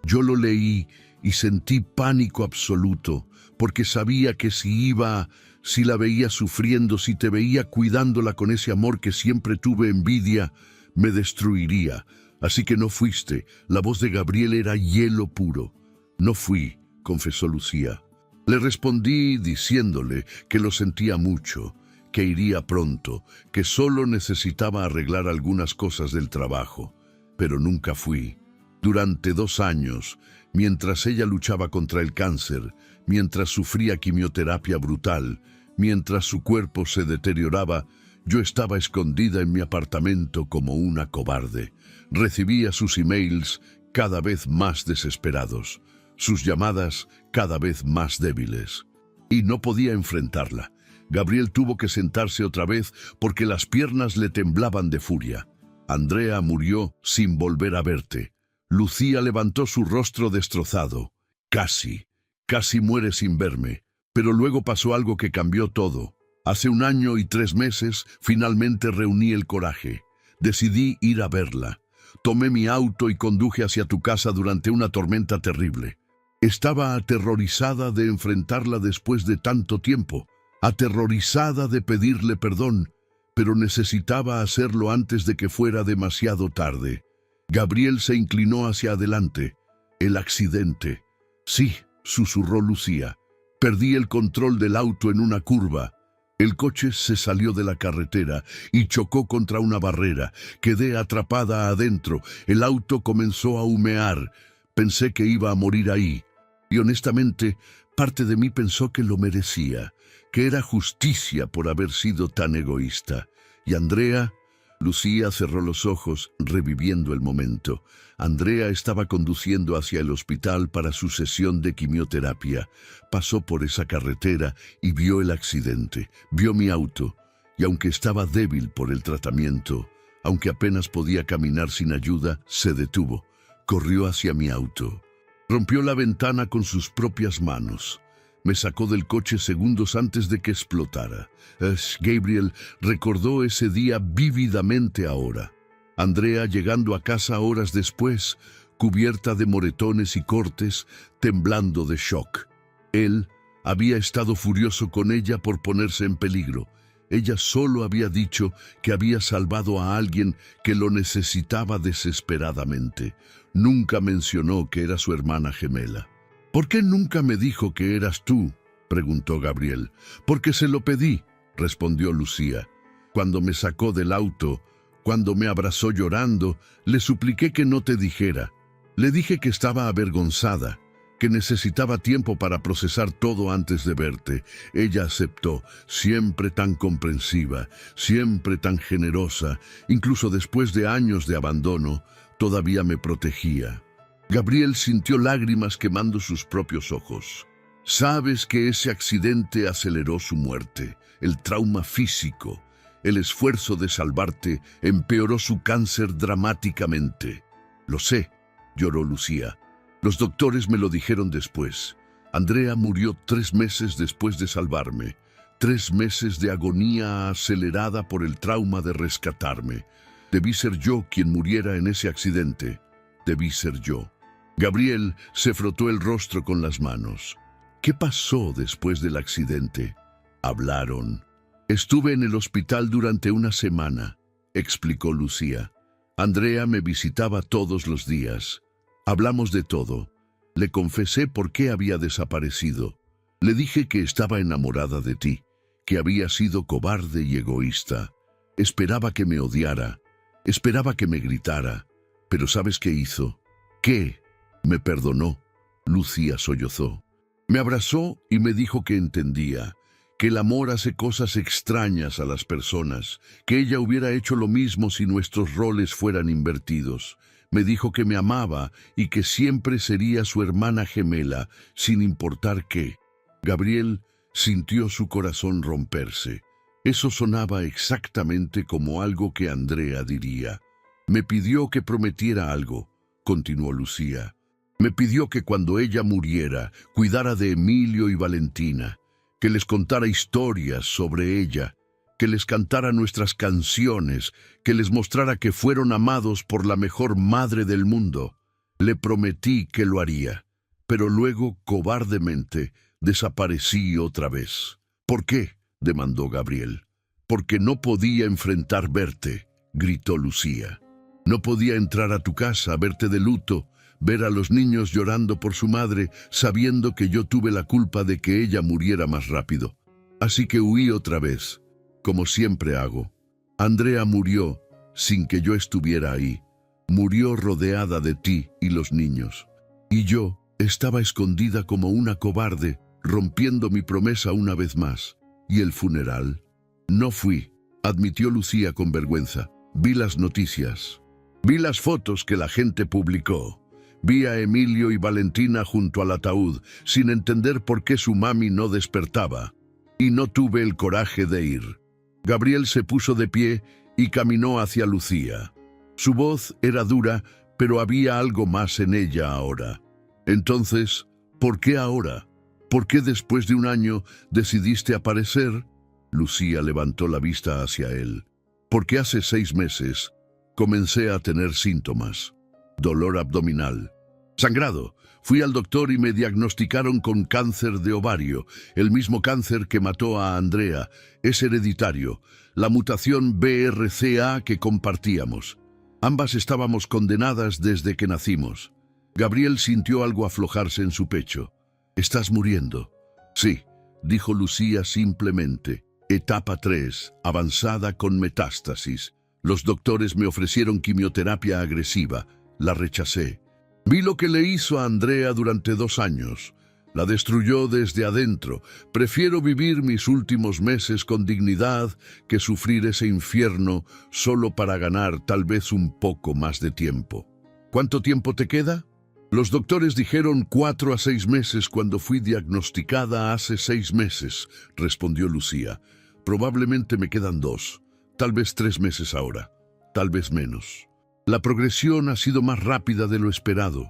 lo leí y sentí pánico absoluto, porque sabía que si la veía sufriendo, si te veía cuidándola con ese amor que siempre tuve envidia, me destruiría. Así que no fuiste. La voz de Gabriel era hielo puro. No fui, confesó Lucía. Le respondí diciéndole que lo sentía mucho, que iría pronto, que solo necesitaba arreglar algunas cosas del trabajo. Pero nunca fui. Durante 2 años, mientras ella luchaba contra el cáncer, mientras sufría quimioterapia brutal, mientras su cuerpo se deterioraba, yo estaba escondida en mi apartamento como una cobarde. Recibía sus emails cada vez más desesperados, sus llamadas cada vez más débiles. Y no podía enfrentarla. Gabriel tuvo que sentarse otra vez porque las piernas le temblaban de furia. Andrea murió sin volver a verte. Lucía levantó su rostro destrozado. Casi muere sin verme. Pero luego pasó algo que cambió todo. Hace 1 año y 3 meses, finalmente reuní el coraje. Decidí ir a verla. Tomé mi auto y conduje hacia tu casa durante una tormenta terrible. Estaba aterrorizada de enfrentarla después de tanto tiempo, aterrorizada de pedirle perdón, pero necesitaba hacerlo antes de que fuera demasiado tarde. Gabriel se inclinó hacia adelante. El accidente. Sí, susurró Lucía. Perdí el control del auto en una curva. El coche se salió de la carretera y chocó contra una barrera. Quedé atrapada adentro. El auto comenzó a humear. Pensé que iba a morir ahí. Y honestamente, parte de mí pensó que lo merecía, que era justicia por haber sido tan egoísta. Y Andrea... Lucía cerró los ojos, reviviendo el momento. Andrea estaba conduciendo hacia el hospital para su sesión de quimioterapia. Pasó por esa carretera y vio el accidente, vio mi auto. Y aunque estaba débil por el tratamiento, aunque apenas podía caminar sin ayuda, se detuvo. Corrió hacia mi auto. Rompió la ventana con sus propias manos. Me sacó del coche segundos antes de que explotara. Gabriel recordó ese día vívidamente ahora. Andrea llegando a casa horas después, cubierta de moretones y cortes, temblando de shock. Él había estado furioso con ella por ponerse en peligro. Ella solo había dicho que había salvado a alguien que lo necesitaba desesperadamente. Nunca mencionó que era su hermana gemela. ¿Por qué nunca me dijo que eras tú?, preguntó Gabriel. Porque se lo pedí, respondió Lucía. Cuando me sacó del auto, cuando me abrazó llorando, le supliqué que no te dijera. Le dije que estaba avergonzada, que necesitaba tiempo para procesar todo antes de verte. Ella aceptó, siempre tan comprensiva, siempre tan generosa. Incluso después de años de abandono, todavía me protegía. Gabriel sintió lágrimas quemando sus propios ojos. Sabes que ese accidente aceleró su muerte, el trauma físico, el esfuerzo de salvarte empeoró su cáncer dramáticamente. Lo sé, lloró Lucía. Los doctores me lo dijeron después. Andrea murió 3 meses después de salvarme. 3 meses de agonía acelerada por el trauma de rescatarme. Debí ser yo quien muriera en ese accidente. Debí ser yo. Gabriel se frotó el rostro con las manos. ¿Qué pasó después del accidente? Hablaron. Estuve en el hospital durante una semana, explicó Lucía. Andrea me visitaba todos los días. Hablamos de todo. Le confesé por qué había desaparecido. Le dije que estaba enamorada de ti, que había sido cobarde y egoísta. Esperaba que me odiara, esperaba que me gritara. Pero ¿sabes qué hizo? ¿Qué? Me perdonó. Lucía sollozó. Me abrazó y me dijo que entendía, que el amor hace cosas extrañas a las personas, que ella hubiera hecho lo mismo si nuestros roles fueran invertidos. Me dijo que me amaba y que siempre sería su hermana gemela, sin importar qué. Gabriel sintió su corazón romperse. Eso sonaba exactamente como algo que Andrea diría. Me pidió que prometiera algo, continuó Lucía. Me pidió que cuando ella muriera, cuidara de Emilio y Valentina, que les contara historias sobre ella, que les cantara nuestras canciones, que les mostrara que fueron amados por la mejor madre del mundo. Le prometí que lo haría, pero luego, cobardemente, desaparecí otra vez. ¿Por qué?, demandó Gabriel. Porque no podía enfrentar verte, gritó Lucía. No podía entrar a tu casa, verte de luto, ver a los niños llorando por su madre, sabiendo que yo tuve la culpa de que ella muriera más rápido. Así que huí otra vez, como siempre hago. Andrea murió sin que yo estuviera ahí. Murió rodeada de ti y los niños. Y yo estaba escondida como una cobarde, rompiendo mi promesa una vez más. ¿Y el funeral? No fui, admitió Lucía con vergüenza. Vi las noticias. Vi las fotos que la gente publicó. Vi a Emilio y Valentina junto al ataúd, sin entender por qué su mami no despertaba. Y no tuve el coraje de ir. Gabriel se puso de pie y caminó hacia Lucía. Su voz era dura, pero había algo más en ella ahora. Entonces, ¿por qué ahora? ¿Por qué después de un año decidiste aparecer? Lucía levantó la vista hacia él. Porque hace 6 meses comencé a tener síntomas. Dolor abdominal. Sangrado. Fui al doctor y me diagnosticaron con cáncer de ovario, el mismo cáncer que mató a Andrea. Es hereditario, la mutación BRCA que compartíamos. Ambas estábamos condenadas desde que nacimos. Gabriel sintió algo aflojarse en su pecho. ¿Estás muriendo? Sí, dijo Lucía simplemente. Etapa 3, avanzada con metástasis. Los doctores me ofrecieron quimioterapia agresiva. La rechacé. Vi lo que le hizo a Andrea durante 2 años. La destruyó desde adentro. Prefiero vivir mis últimos meses con dignidad que sufrir ese infierno solo para ganar tal vez un poco más de tiempo. ¿Cuánto tiempo te queda? Los doctores dijeron 4 a 6 meses cuando fui diagnosticada hace 6 meses, respondió Lucía. Probablemente me quedan 2, tal vez 3 meses ahora, tal vez menos. La progresión ha sido más rápida de lo esperado.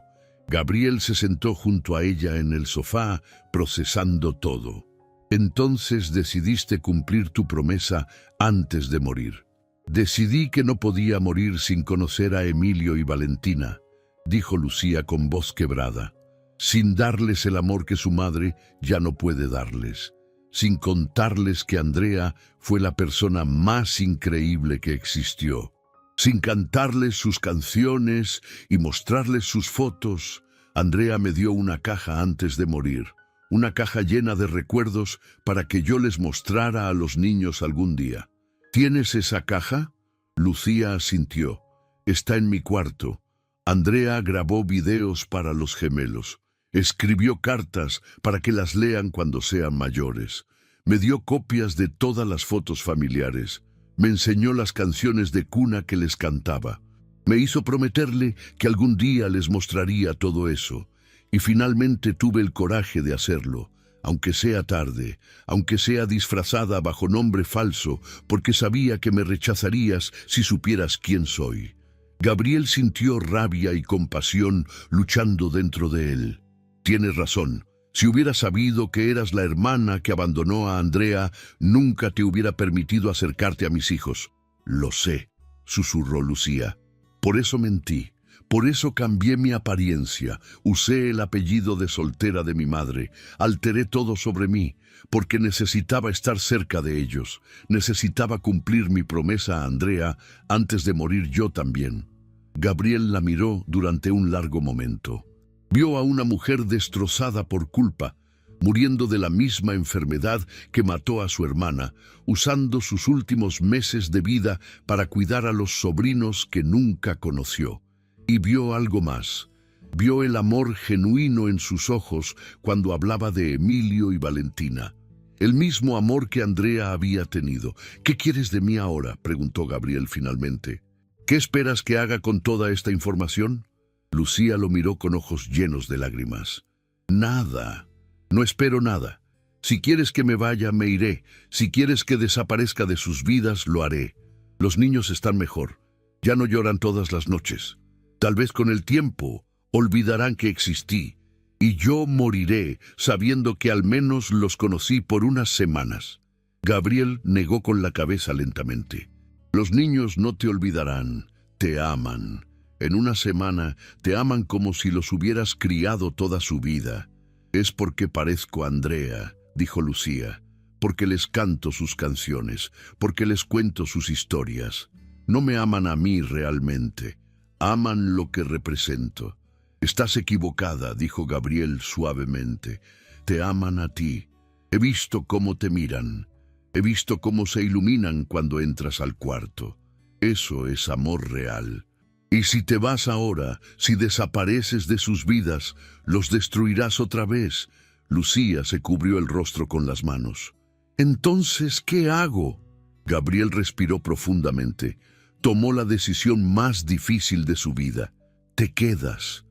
Gabriel se sentó junto a ella en el sofá, procesando todo. Entonces decidiste cumplir tu promesa antes de morir. Decidí que no podía morir sin conocer a Emilio y Valentina, dijo Lucía con voz quebrada. Sin darles el amor que su madre ya no puede darles. Sin contarles que Andrea fue la persona más increíble que existió. Sin cantarles sus canciones y mostrarles sus fotos. Andrea me dio una caja antes de morir, una caja llena de recuerdos para que yo les mostrara a los niños algún día. ¿Tienes esa caja? Lucía asintió. Está en mi cuarto. Andrea grabó videos para los gemelos. Escribió cartas para que las lean cuando sean mayores. Me dio copias de todas las fotos familiares. Me enseñó las canciones de cuna que les cantaba. Me hizo prometerle que algún día les mostraría todo eso. Y finalmente tuve el coraje de hacerlo, aunque sea tarde, aunque sea disfrazada bajo nombre falso, porque sabía que me rechazarías si supieras quién soy. Gabriel sintió rabia y compasión luchando dentro de él. Tienes razón, Si hubiera sabido que eras la hermana que abandonó a Andrea, nunca te hubiera permitido acercarte a mis hijos. Lo sé, susurró Lucía. Por eso mentí. Por eso cambié mi apariencia, usé el apellido de soltera de mi madre, alteré todo sobre mí, porque necesitaba estar cerca de ellos, necesitaba cumplir mi promesa a Andrea antes de morir yo también. Gabriel la miró durante un largo momento. Vio a una mujer destrozada por culpa, muriendo de la misma enfermedad que mató a su hermana, usando sus últimos meses de vida para cuidar a los sobrinos que nunca conoció. Y vio algo más. Vio el amor genuino en sus ojos cuando hablaba de Emilio y Valentina. El mismo amor que Andrea había tenido. ¿Qué quieres de mí ahora?, preguntó Gabriel finalmente. ¿Qué esperas que haga con toda esta información? Lucía lo miró con ojos llenos de lágrimas. Nada. No espero nada. Si quieres que me vaya, me iré. Si quieres que desaparezca de sus vidas, lo haré. Los niños están mejor. Ya no lloran todas las noches. Tal vez con el tiempo olvidarán que existí, y yo moriré sabiendo que al menos los conocí por unas semanas. Gabriel negó con la cabeza lentamente. Los niños no te olvidarán, te aman. En una semana te aman como si los hubieras criado toda su vida. Es porque parezco a Andrea, dijo Lucía, porque les canto sus canciones, porque les cuento sus historias. No me aman a mí realmente. Aman lo que represento. Estás equivocada, dijo Gabriel suavemente. Te aman a ti. He visto cómo te miran. He visto cómo se iluminan cuando entras al cuarto. Eso es amor real. Y si te vas ahora, si desapareces de sus vidas, los destruirás otra vez. Lucía se cubrió el rostro con las manos. Entonces, ¿qué hago? Gabriel respiró profundamente. Tomó la decisión más difícil de su vida. Te quedas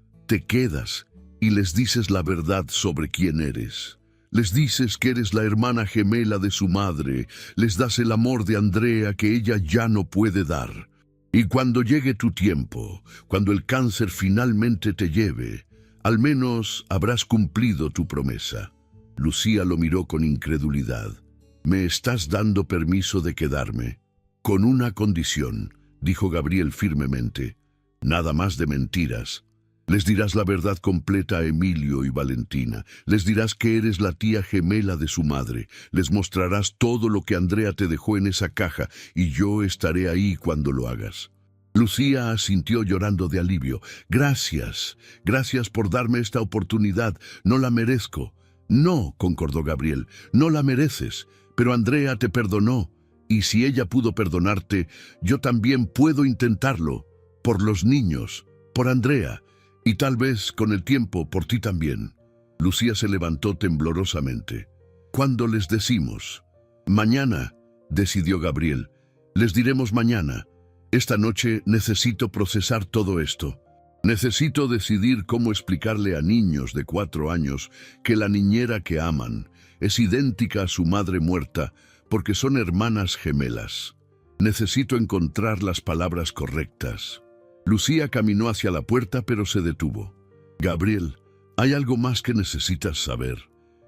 y les dices la verdad sobre quién eres. Les dices que eres la hermana gemela de su madre, les das el amor de Andrea que ella ya no puede dar. Y cuando llegue tu tiempo, cuando el cáncer finalmente te lleve, al menos habrás cumplido tu promesa. Lucía lo miró con incredulidad. ¿Me estás dando permiso de quedarme? Con una condición, dijo Gabriel firmemente. Nada más de mentiras. Les dirás la verdad completa a Emilio y Valentina. Les dirás que eres la tía gemela de su madre. Les mostrarás todo lo que Andrea te dejó en esa caja y yo estaré ahí cuando lo hagas. Lucía asintió llorando de alivio. Gracias por darme esta oportunidad. No la merezco. No, concordó Gabriel, no la mereces, pero Andrea te perdonó. Y si ella pudo perdonarte, yo también puedo intentarlo. Por los niños, por Andrea, y tal vez con el tiempo por ti también. Lucía se levantó temblorosamente. ¿Cuándo les decimos? Mañana, decidió Gabriel. Les diremos mañana. Esta noche necesito procesar todo esto. Necesito decidir cómo explicarle a niños de 4 años que la niñera que aman es idéntica a su madre muerta porque son hermanas gemelas. Necesito encontrar las palabras correctas. Lucía caminó hacia la puerta, pero se detuvo. Gabriel, hay algo más que necesitas saber.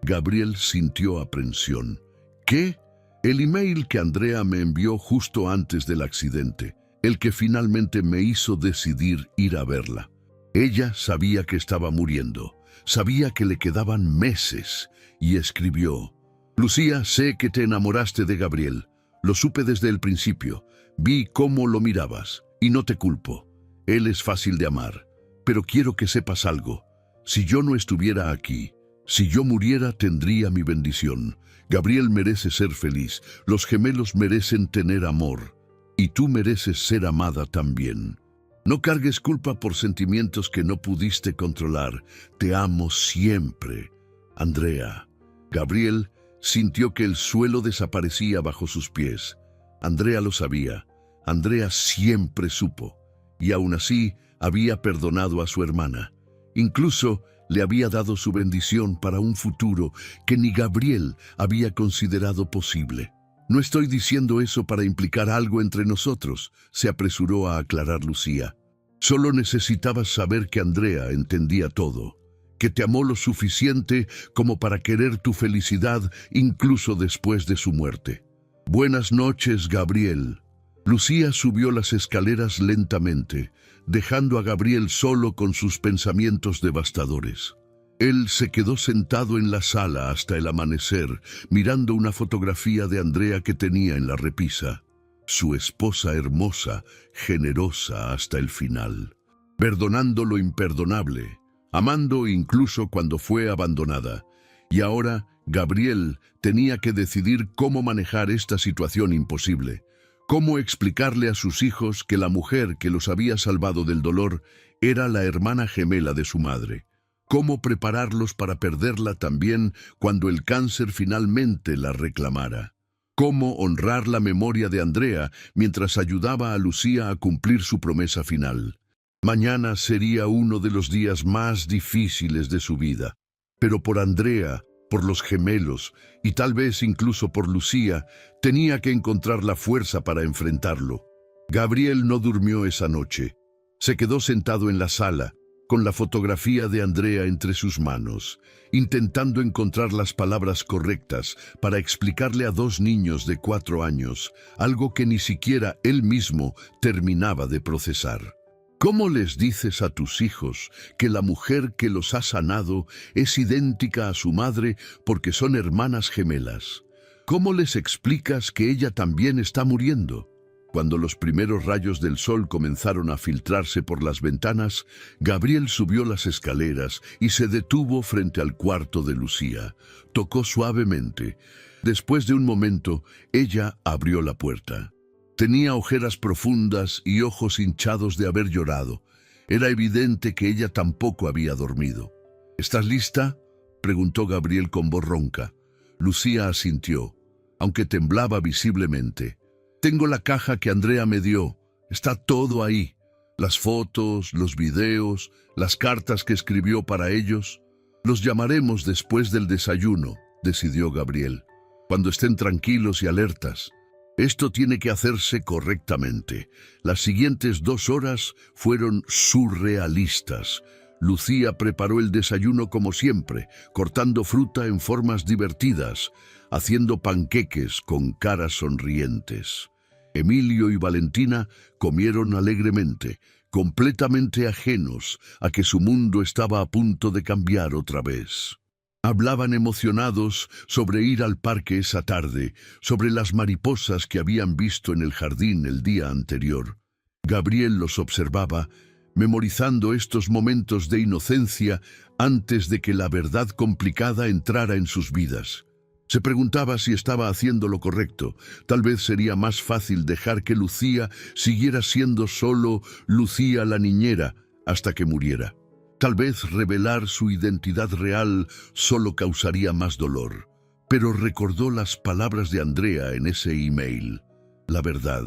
Gabriel sintió aprensión. ¿Qué? El email que Andrea me envió justo antes del accidente, el que finalmente me hizo decidir ir a verla. Ella sabía que estaba muriendo, sabía que le quedaban meses, y escribió: Lucía, sé que te enamoraste de Gabriel. Lo supe desde el principio. Vi cómo lo mirabas, y no te culpo. Él es fácil de amar, pero quiero que sepas algo. Si yo no estuviera aquí, si yo muriera, tendría mi bendición. Gabriel merece ser feliz, los gemelos merecen tener amor, y tú mereces ser amada también. No cargues culpa por sentimientos que no pudiste controlar. Te amo siempre, Andrea. Gabriel sintió que el suelo desaparecía bajo sus pies. Andrea lo sabía. Andrea siempre supo. Y aún así había perdonado a su hermana. Incluso le había dado su bendición para un futuro que ni Gabriel había considerado posible. No estoy diciendo eso para implicar algo entre nosotros, se apresuró a aclarar Lucía. Solo necesitabas saber que Andrea entendía todo, que te amó lo suficiente como para querer tu felicidad incluso después de su muerte. Buenas noches, Gabriel. Lucía subió las escaleras lentamente, dejando a Gabriel solo con sus pensamientos devastadores. Él se quedó sentado en la sala hasta el amanecer, mirando una fotografía de Andrea que tenía en la repisa. Su esposa hermosa, generosa hasta el final, perdonando lo imperdonable, amando incluso cuando fue abandonada. Y ahora Gabriel tenía que decidir cómo manejar esta situación imposible. Cómo explicarle a sus hijos que la mujer que los había salvado del dolor era la hermana gemela de su madre. Cómo prepararlos para perderla también cuando el cáncer finalmente la reclamara. Cómo honrar la memoria de Andrea mientras ayudaba a Lucía a cumplir su promesa final. Mañana sería uno de los días más difíciles de su vida. Pero por Andrea, por los gemelos y tal vez incluso por Lucía, tenía que encontrar la fuerza para enfrentarlo. Gabriel no durmió esa noche. Se quedó sentado en la sala, con la fotografía de Andrea entre sus manos, intentando encontrar las palabras correctas para explicarle a dos niños de 4 años algo que ni siquiera él mismo terminaba de procesar. ¿Cómo les dices a tus hijos que la mujer que los ha sanado es idéntica a su madre porque son hermanas gemelas? ¿Cómo les explicas que ella también está muriendo? Cuando los primeros rayos del sol comenzaron a filtrarse por las ventanas, Gabriel subió las escaleras y se detuvo frente al cuarto de Lucía. Tocó suavemente. Después de un momento, ella abrió la puerta. Tenía ojeras profundas y ojos hinchados de haber llorado. Era evidente que ella tampoco había dormido. ¿Estás lista?, preguntó Gabriel con voz ronca. Lucía asintió, aunque temblaba visiblemente. Tengo la caja que Andrea me dio. Está todo ahí. Las fotos, los videos, las cartas que escribió para ellos. Los llamaremos después del desayuno, decidió Gabriel, cuando estén tranquilos y alertas. Esto tiene que hacerse correctamente. Las siguientes 2 horas fueron surrealistas. Lucía preparó el desayuno como siempre, cortando fruta en formas divertidas, haciendo panqueques con caras sonrientes. Emilio y Valentina comieron alegremente, completamente ajenos a que su mundo estaba a punto de cambiar otra vez. Hablaban emocionados sobre ir al parque esa tarde, sobre las mariposas que habían visto en el jardín el día anterior. Gabriel los observaba, memorizando estos momentos de inocencia antes de que la verdad complicada entrara en sus vidas. Se preguntaba si estaba haciendo lo correcto. Tal vez sería más fácil dejar que Lucía siguiera siendo solo Lucía la niñera hasta que muriera. Tal vez revelar su identidad real solo causaría más dolor. Pero recordó las palabras de Andrea en ese email. La verdad.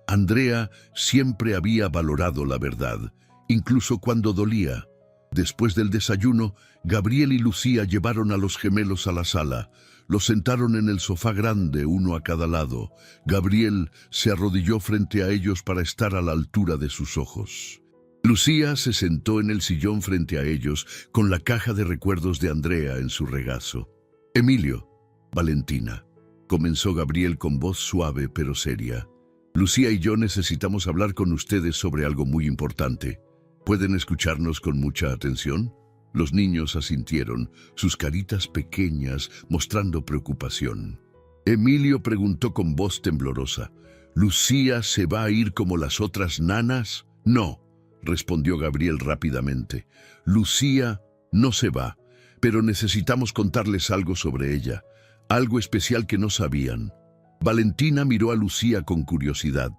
Andrea siempre había valorado la verdad, incluso cuando dolía. Después del desayuno, Gabriel y Lucía llevaron a los gemelos a la sala. Los sentaron en el sofá grande, uno a cada lado. Gabriel se arrodilló frente a ellos para estar a la altura de sus ojos. Lucía se sentó en el sillón frente a ellos, con la caja de recuerdos de Andrea en su regazo. Emilio, Valentina, comenzó Gabriel con voz suave pero seria. Lucía y yo necesitamos hablar con ustedes sobre algo muy importante. ¿Pueden escucharnos con mucha atención? Los niños asintieron, sus caritas pequeñas mostrando preocupación. Emilio preguntó con voz temblorosa, ¿Lucía se va a ir como las otras nanas? No, respondió Gabriel rápidamente. Lucía no se va, pero necesitamos contarles algo sobre ella, algo especial que no sabían. Valentina miró a Lucía con curiosidad.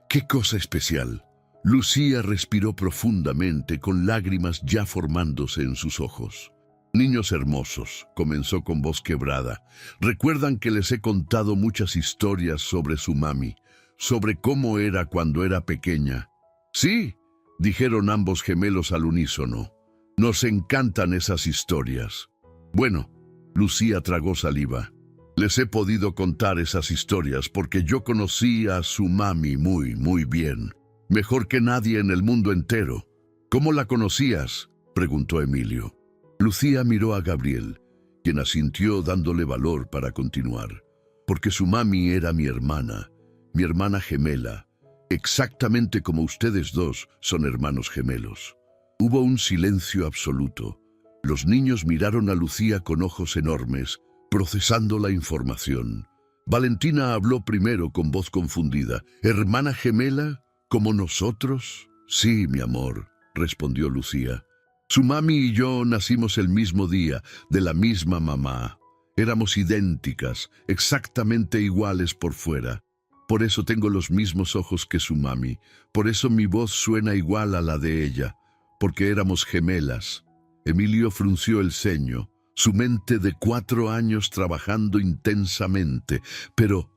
¿Qué cosa especial? Lucía respiró profundamente, con lágrimas ya formándose en sus ojos. Niños hermosos, comenzó con voz quebrada, recuerdan que les he contado muchas historias sobre su mami, sobre cómo era cuando era pequeña. Sí, dijeron ambos gemelos al unísono. Nos encantan esas historias. Bueno, Lucía tragó saliva. Les he podido contar esas historias porque yo conocí a su mami muy bien. Mejor que nadie en el mundo entero. ¿Cómo la conocías?, preguntó Emilio. Lucía miró a Gabriel, quien asintió dándole valor para continuar. Porque su mami era mi hermana gemela, exactamente como ustedes dos son hermanos gemelos. Hubo un silencio absoluto. Los niños miraron a Lucía con ojos enormes, procesando la información. Valentina habló primero con voz confundida. ¿Hermana gemela? ¿Como nosotros? Sí, mi amor, respondió Lucía. Su mami y yo nacimos el mismo día, de la misma mamá. Éramos idénticas, exactamente iguales por fuera. Por eso tengo los mismos ojos que su mami. Por eso mi voz suena igual a la de ella. Porque éramos gemelas. Emilio frunció el ceño, su mente de 4 años trabajando intensamente. Pero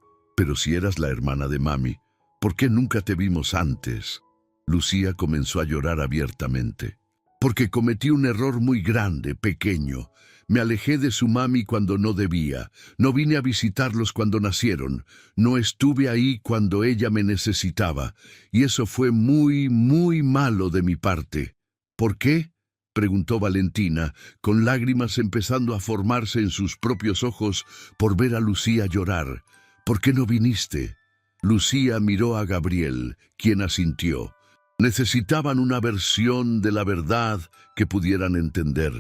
si eras la hermana de mami, ¿por qué nunca te vimos antes? Lucía comenzó a llorar abiertamente. Porque cometí un error muy grande, pequeño. Me alejé de su mami cuando no debía. No vine a visitarlos cuando nacieron. No estuve ahí cuando ella me necesitaba. Y eso fue muy, muy malo de mi parte. ¿Por qué?, preguntó Valentina, con lágrimas empezando a formarse en sus propios ojos por ver a Lucía llorar. ¿Por qué no viniste? Lucía miró a Gabriel, quien asintió. Necesitaban una versión de la verdad que pudieran entender,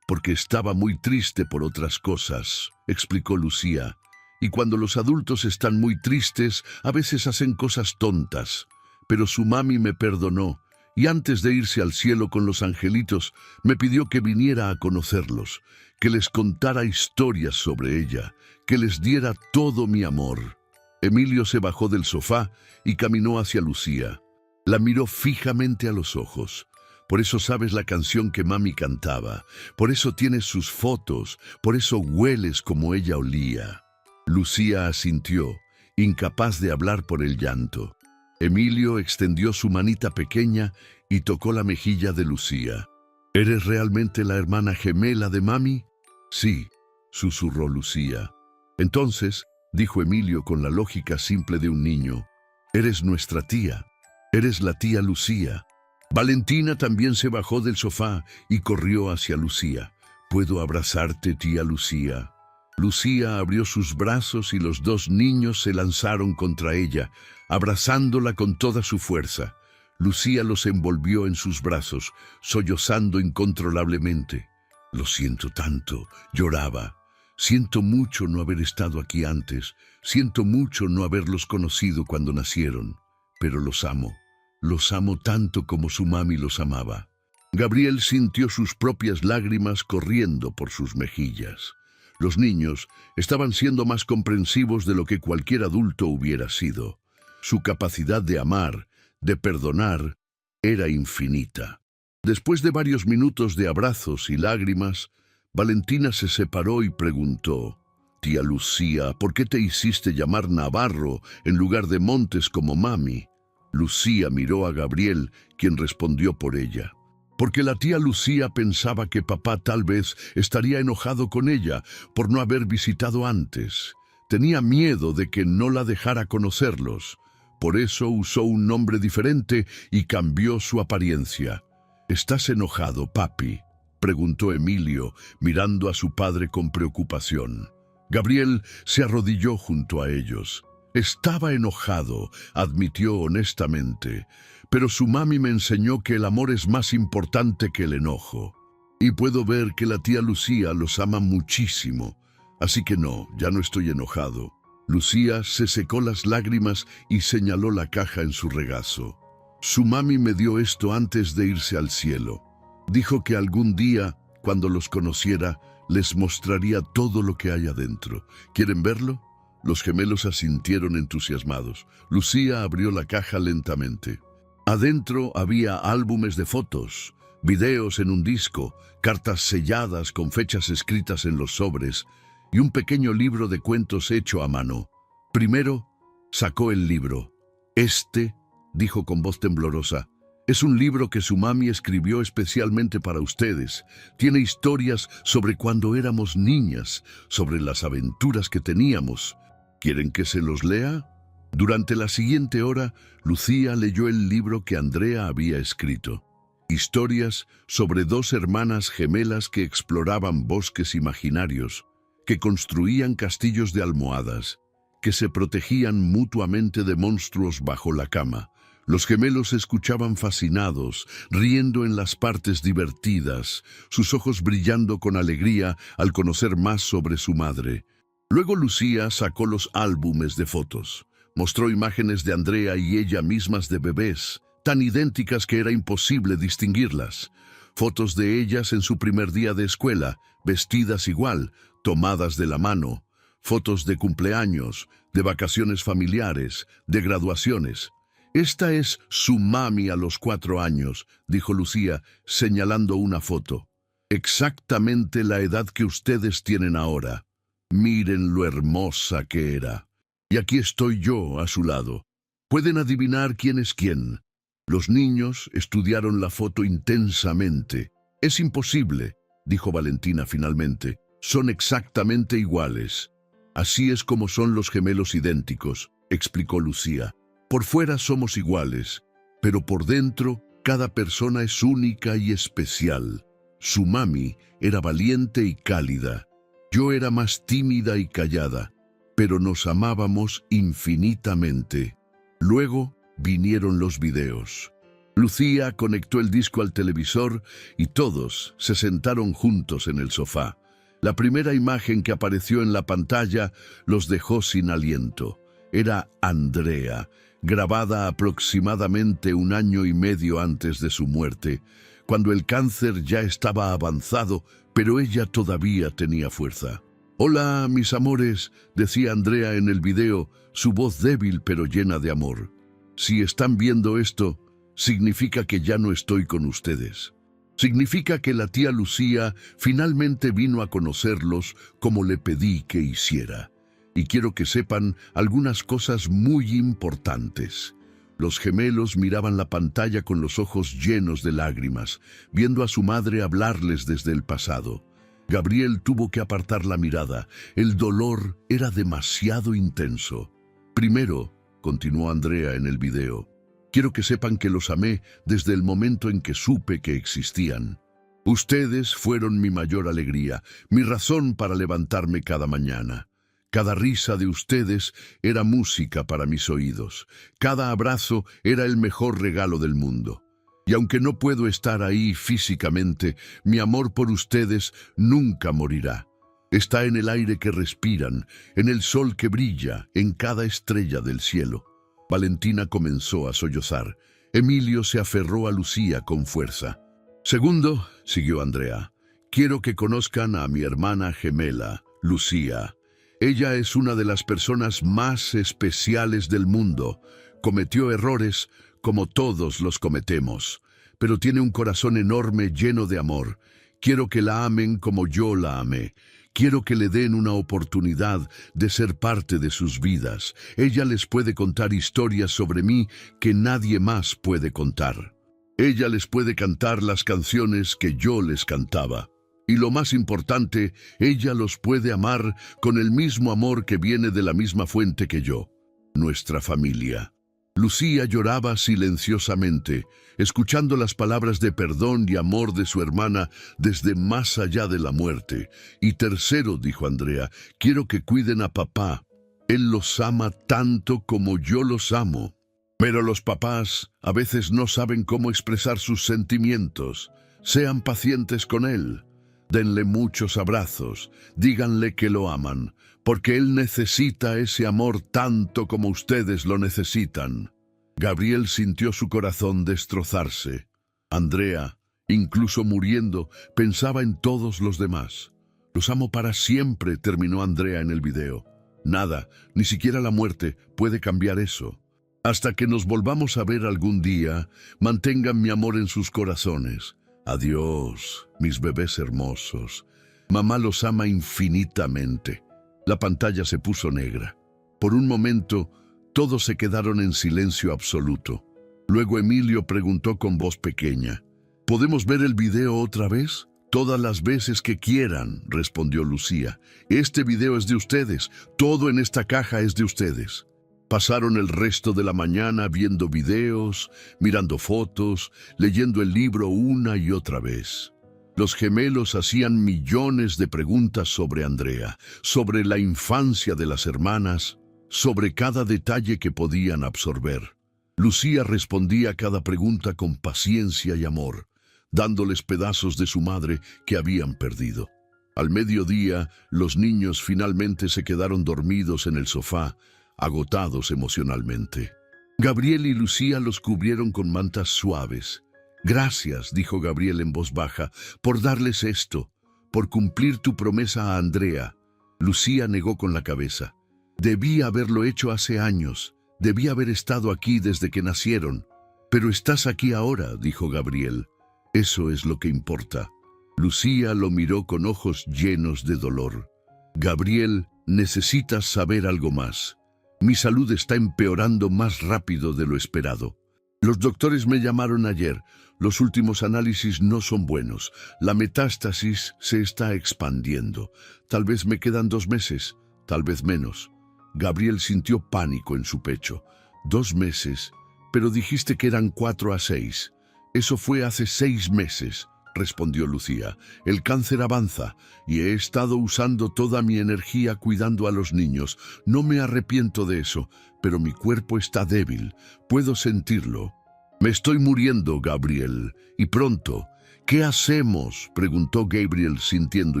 porque estaba muy triste por otras cosas, explicó Lucía. Y cuando los adultos están muy tristes, a veces hacen cosas tontas. Pero su mami me perdonó, y antes de irse al cielo con los angelitos, me pidió que viniera a conocerlos, que les contara historias sobre ella, que les diera todo mi amor. Emilio se bajó del sofá y caminó hacia Lucía. La miró fijamente a los ojos. Por eso sabes la canción que mami cantaba, por eso tienes sus fotos, por eso hueles como ella olía. Lucía asintió, incapaz de hablar por el llanto. Emilio extendió su manita pequeña y tocó la mejilla de Lucía. ¿Eres realmente la hermana gemela de mami? Sí, susurró Lucía. Entonces, dijo Emilio con la lógica simple de un niño, eres nuestra tía, eres la tía Lucía. Valentina también se bajó del sofá y corrió hacia Lucía. ¿Puedo abrazarte, tía Lucía? Lucía abrió sus brazos y los 2 niños se lanzaron contra ella, abrazándola con toda su fuerza. Lucía los envolvió en sus brazos, sollozando incontrolablemente. Lo siento tanto, lloraba. Siento mucho no haber estado aquí antes, siento mucho no haberlos conocido cuando nacieron, pero los amo tanto como su mami los amaba. Gabriel sintió sus propias lágrimas corriendo por sus mejillas. Los niños estaban siendo más comprensivos de lo que cualquier adulto hubiera sido. Su capacidad de amar, de perdonar, era infinita. Después de varios minutos de abrazos y lágrimas, Valentina se separó y preguntó, «Tía Lucía, ¿por qué te hiciste llamar Navarro en lugar de Montes como mami?» Lucía miró a Gabriel, quien respondió por ella. Porque la tía Lucía pensaba que papá tal vez estaría enojado con ella por no haber visitado antes. Tenía miedo de que no la dejara conocerlos. Por eso usó un nombre diferente y cambió su apariencia. ¿Estás enojado, papi?, preguntó Emilio, mirando a su padre con preocupación. Gabriel se arrodilló junto a ellos. Estaba enojado, admitió honestamente, pero su mami me enseñó que el amor es más importante que el enojo. Y puedo ver que la tía Lucía los ama muchísimo. Así que no, ya no estoy enojado. Lucía se secó las lágrimas y señaló la caja en su regazo. Su mami me dio esto antes de irse al cielo. Dijo que algún día, cuando los conociera, les mostraría todo lo que hay adentro. ¿Quieren verlo? Los gemelos asintieron entusiasmados. Lucía abrió la caja lentamente. Adentro había álbumes de fotos, videos en un disco, cartas selladas con fechas escritas en los sobres y un pequeño libro de cuentos hecho a mano. Primero, sacó el libro. «Este», dijo con voz temblorosa, «es un libro que su mami escribió especialmente para ustedes. Tiene historias sobre cuando éramos niñas, sobre las aventuras que teníamos. ¿Quieren que se los lea?» Durante la siguiente hora, Lucía leyó el libro que Andrea había escrito. Historias sobre dos hermanas gemelas que exploraban bosques imaginarios, que construían castillos de almohadas, que se protegían mutuamente de monstruos bajo la cama. Los gemelos escuchaban fascinados, riendo en las partes divertidas, sus ojos brillando con alegría al conocer más sobre su madre. Luego Lucía sacó los álbumes de fotos. Mostró imágenes de Andrea y ella mismas de bebés, tan idénticas que era imposible distinguirlas. Fotos de ellas en su primer día de escuela, vestidas igual, tomadas de la mano. Fotos de cumpleaños, de vacaciones familiares, de graduaciones. «Esta es su mami a los 4 años», dijo Lucía, señalando una foto. «Exactamente la edad que ustedes tienen ahora. Miren lo hermosa que era. Y aquí estoy yo a su lado. ¿Pueden adivinar quién es quién?» Los niños estudiaron la foto intensamente. «Es imposible», dijo Valentina finalmente. «Son exactamente iguales». «Así es como son los gemelos idénticos», explicó Lucía. «Por fuera somos iguales, pero por dentro cada persona es única y especial. Su mami era valiente y cálida. Yo era más tímida y callada, pero nos amábamos infinitamente». Luego vinieron los videos. Lucía conectó el disco al televisor y todos se sentaron juntos en el sofá. La primera imagen que apareció en la pantalla los dejó sin aliento. Era Andrea, grabada aproximadamente 1 año y medio antes de su muerte, cuando el cáncer ya estaba avanzado, pero ella todavía tenía fuerza. «Hola, mis amores», decía Andrea en el video, su voz débil pero llena de amor. «Si están viendo esto, significa que ya no estoy con ustedes. Significa que la tía Lucía finalmente vino a conocerlos como le pedí que hiciera. Y quiero que sepan algunas cosas muy importantes». Los gemelos miraban la pantalla con los ojos llenos de lágrimas, viendo a su madre hablarles desde el pasado. Gabriel tuvo que apartar la mirada. El dolor era demasiado intenso. «Primero», continuó Andrea en el video, «quiero que sepan que los amé desde el momento en que supe que existían. Ustedes fueron mi mayor alegría, mi razón para levantarme cada mañana. Cada risa de ustedes era música para mis oídos. Cada abrazo era el mejor regalo del mundo. Y aunque no puedo estar ahí físicamente, mi amor por ustedes nunca morirá. Está en el aire que respiran, en el sol que brilla, en cada estrella del cielo». Valentina comenzó a sollozar. Emilio se aferró a Lucía con fuerza. «Segundo», siguió Andrea, «quiero que conozcan a mi hermana gemela, Lucía. Ella es una de las personas más especiales del mundo. Cometió errores como todos los cometemos, pero tiene un corazón enorme lleno de amor. Quiero que la amen como yo la amé. Quiero que le den una oportunidad de ser parte de sus vidas. Ella les puede contar historias sobre mí que nadie más puede contar. Ella les puede cantar las canciones que yo les cantaba. Y lo más importante, ella los puede amar con el mismo amor que viene de la misma fuente que yo, nuestra familia». Lucía lloraba silenciosamente, escuchando las palabras de perdón y amor de su hermana desde más allá de la muerte. «Y tercero», dijo Andrea, «quiero que cuiden a papá. Él los ama tanto como yo los amo. Pero los papás a veces no saben cómo expresar sus sentimientos. Sean pacientes con él. Denle muchos abrazos, díganle que lo aman, porque él necesita ese amor tanto como ustedes lo necesitan». Gabriel sintió su corazón destrozarse. Andrea, incluso muriendo, pensaba en todos los demás. «Los amo para siempre», terminó Andrea en el video. «Nada, ni siquiera la muerte, puede cambiar eso. Hasta que nos volvamos a ver algún día, mantengan mi amor en sus corazones. Adiós, mis bebés hermosos. Mamá los ama infinitamente». La pantalla se puso negra. Por un momento, todos se quedaron en silencio absoluto. Luego Emilio preguntó con voz pequeña: «¿Podemos ver el video otra vez?» «Todas las veces que quieran», respondió Lucía. «Este video es de ustedes. Todo en esta caja es de ustedes». Pasaron el resto de la mañana viendo videos, mirando fotos, leyendo el libro una y otra vez. Los gemelos hacían millones de preguntas sobre Andrea, sobre la infancia de las hermanas, sobre cada detalle que podían absorber. Lucía respondía a cada pregunta con paciencia y amor, dándoles pedazos de su madre que habían perdido. Al mediodía, los niños finalmente se quedaron dormidos en el sofá, agotados emocionalmente. Gabriel y Lucía los cubrieron con mantas suaves. «Gracias», dijo Gabriel en voz baja, «por darles esto, por cumplir tu promesa a Andrea». Lucía negó con la cabeza. «Debí haberlo hecho hace años, debí haber estado aquí desde que nacieron». «Pero estás aquí ahora», dijo Gabriel. «Eso es lo que importa». Lucía lo miró con ojos llenos de dolor. «Gabriel, necesitas saber algo más. Mi salud está empeorando más rápido de lo esperado. Los doctores me llamaron ayer. Los últimos análisis no son buenos. La metástasis se está expandiendo. Tal vez me quedan 2 meses, tal vez menos». Gabriel sintió pánico en su pecho. 2 meses, pero dijiste que eran 4 a 6. Eso fue hace 6 meses, respondió Lucía. El cáncer avanza y he estado usando toda mi energía cuidando a los niños. No me arrepiento de eso, pero mi cuerpo está débil. Puedo sentirlo. Me estoy muriendo, Gabriel, y pronto. ¿Qué hacemos?, preguntó Gabriel sintiendo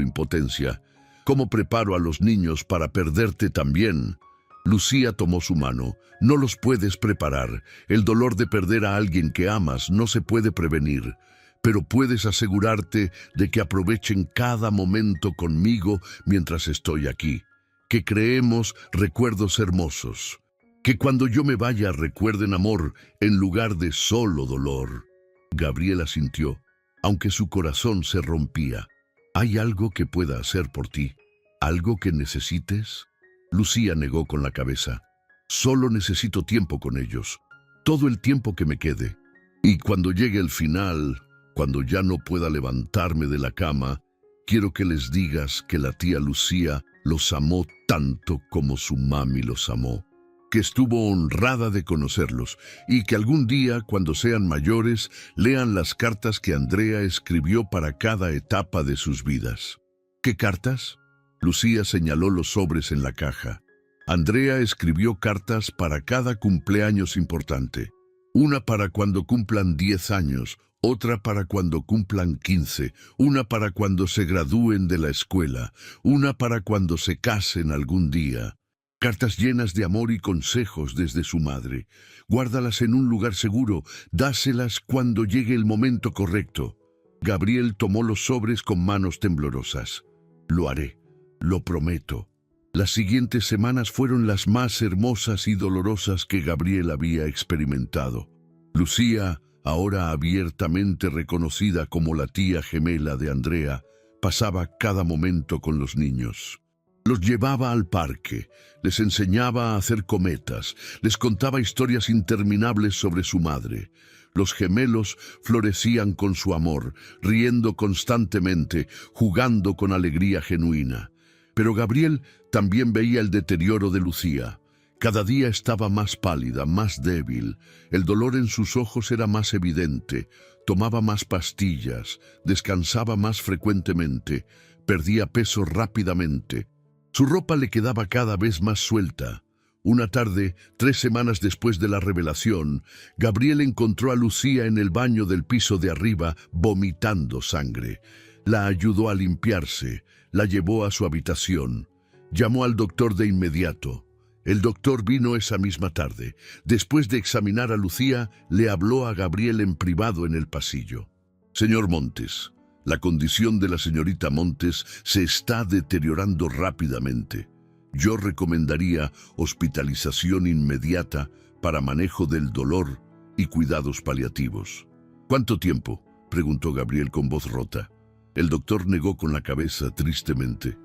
impotencia. ¿Cómo preparo a los niños para perderte también? Lucía tomó su mano. No los puedes preparar. El dolor de perder a alguien que amas no se puede prevenir. Pero puedes asegurarte de que aprovechen cada momento conmigo mientras estoy aquí. Que creemos recuerdos hermosos. Que cuando yo me vaya recuerden amor en lugar de solo dolor. Gabriel asintió, aunque su corazón se rompía. ¿Hay algo que pueda hacer por ti? ¿Algo que necesites? Lucía negó con la cabeza. Solo necesito tiempo con ellos. Todo el tiempo que me quede. Y cuando llegue el final, cuando ya no pueda levantarme de la cama, quiero que les digas que la tía Lucía los amó tanto como su mami los amó. Que estuvo honrada de conocerlos y que algún día, cuando sean mayores, lean las cartas que Andrea escribió para cada etapa de sus vidas. ¿Qué cartas? Lucía señaló los sobres en la caja. Andrea escribió cartas para cada cumpleaños importante. Una para cuando cumplan 10 años, otra para cuando cumplan 15, una para cuando se gradúen de la escuela, una para cuando se casen algún día. Cartas llenas de amor y consejos desde su madre. Guárdalas en un lugar seguro, dáselas cuando llegue el momento correcto. Gabriel tomó los sobres con manos temblorosas. Lo haré, lo prometo. Las siguientes semanas fueron las más hermosas y dolorosas que Gabriel había experimentado. Lucía, ahora abiertamente reconocida como la tía gemela de Andrea, pasaba cada momento con los niños. Los llevaba al parque, les enseñaba a hacer cometas, les contaba historias interminables sobre su madre. Los gemelos florecían con su amor, riendo constantemente, jugando con alegría genuina. Pero Gabriel también veía el deterioro de Lucía. Cada día estaba más pálida, más débil. El dolor en sus ojos era más evidente. Tomaba más pastillas, descansaba más frecuentemente, perdía peso rápidamente. Su ropa le quedaba cada vez más suelta. Una tarde, 3 semanas después de la revelación, Gabriel encontró a Lucía en el baño del piso de arriba, vomitando sangre. La ayudó a limpiarse, la llevó a su habitación. Llamó al doctor de inmediato. El doctor vino esa misma tarde. Después de examinar a Lucía, le habló a Gabriel en privado en el pasillo. «Señor Montes, la condición de la señorita Montes se está deteriorando rápidamente. Yo recomendaría hospitalización inmediata para manejo del dolor y cuidados paliativos». «¿Cuánto tiempo?», preguntó Gabriel con voz rota. El doctor negó con la cabeza tristemente.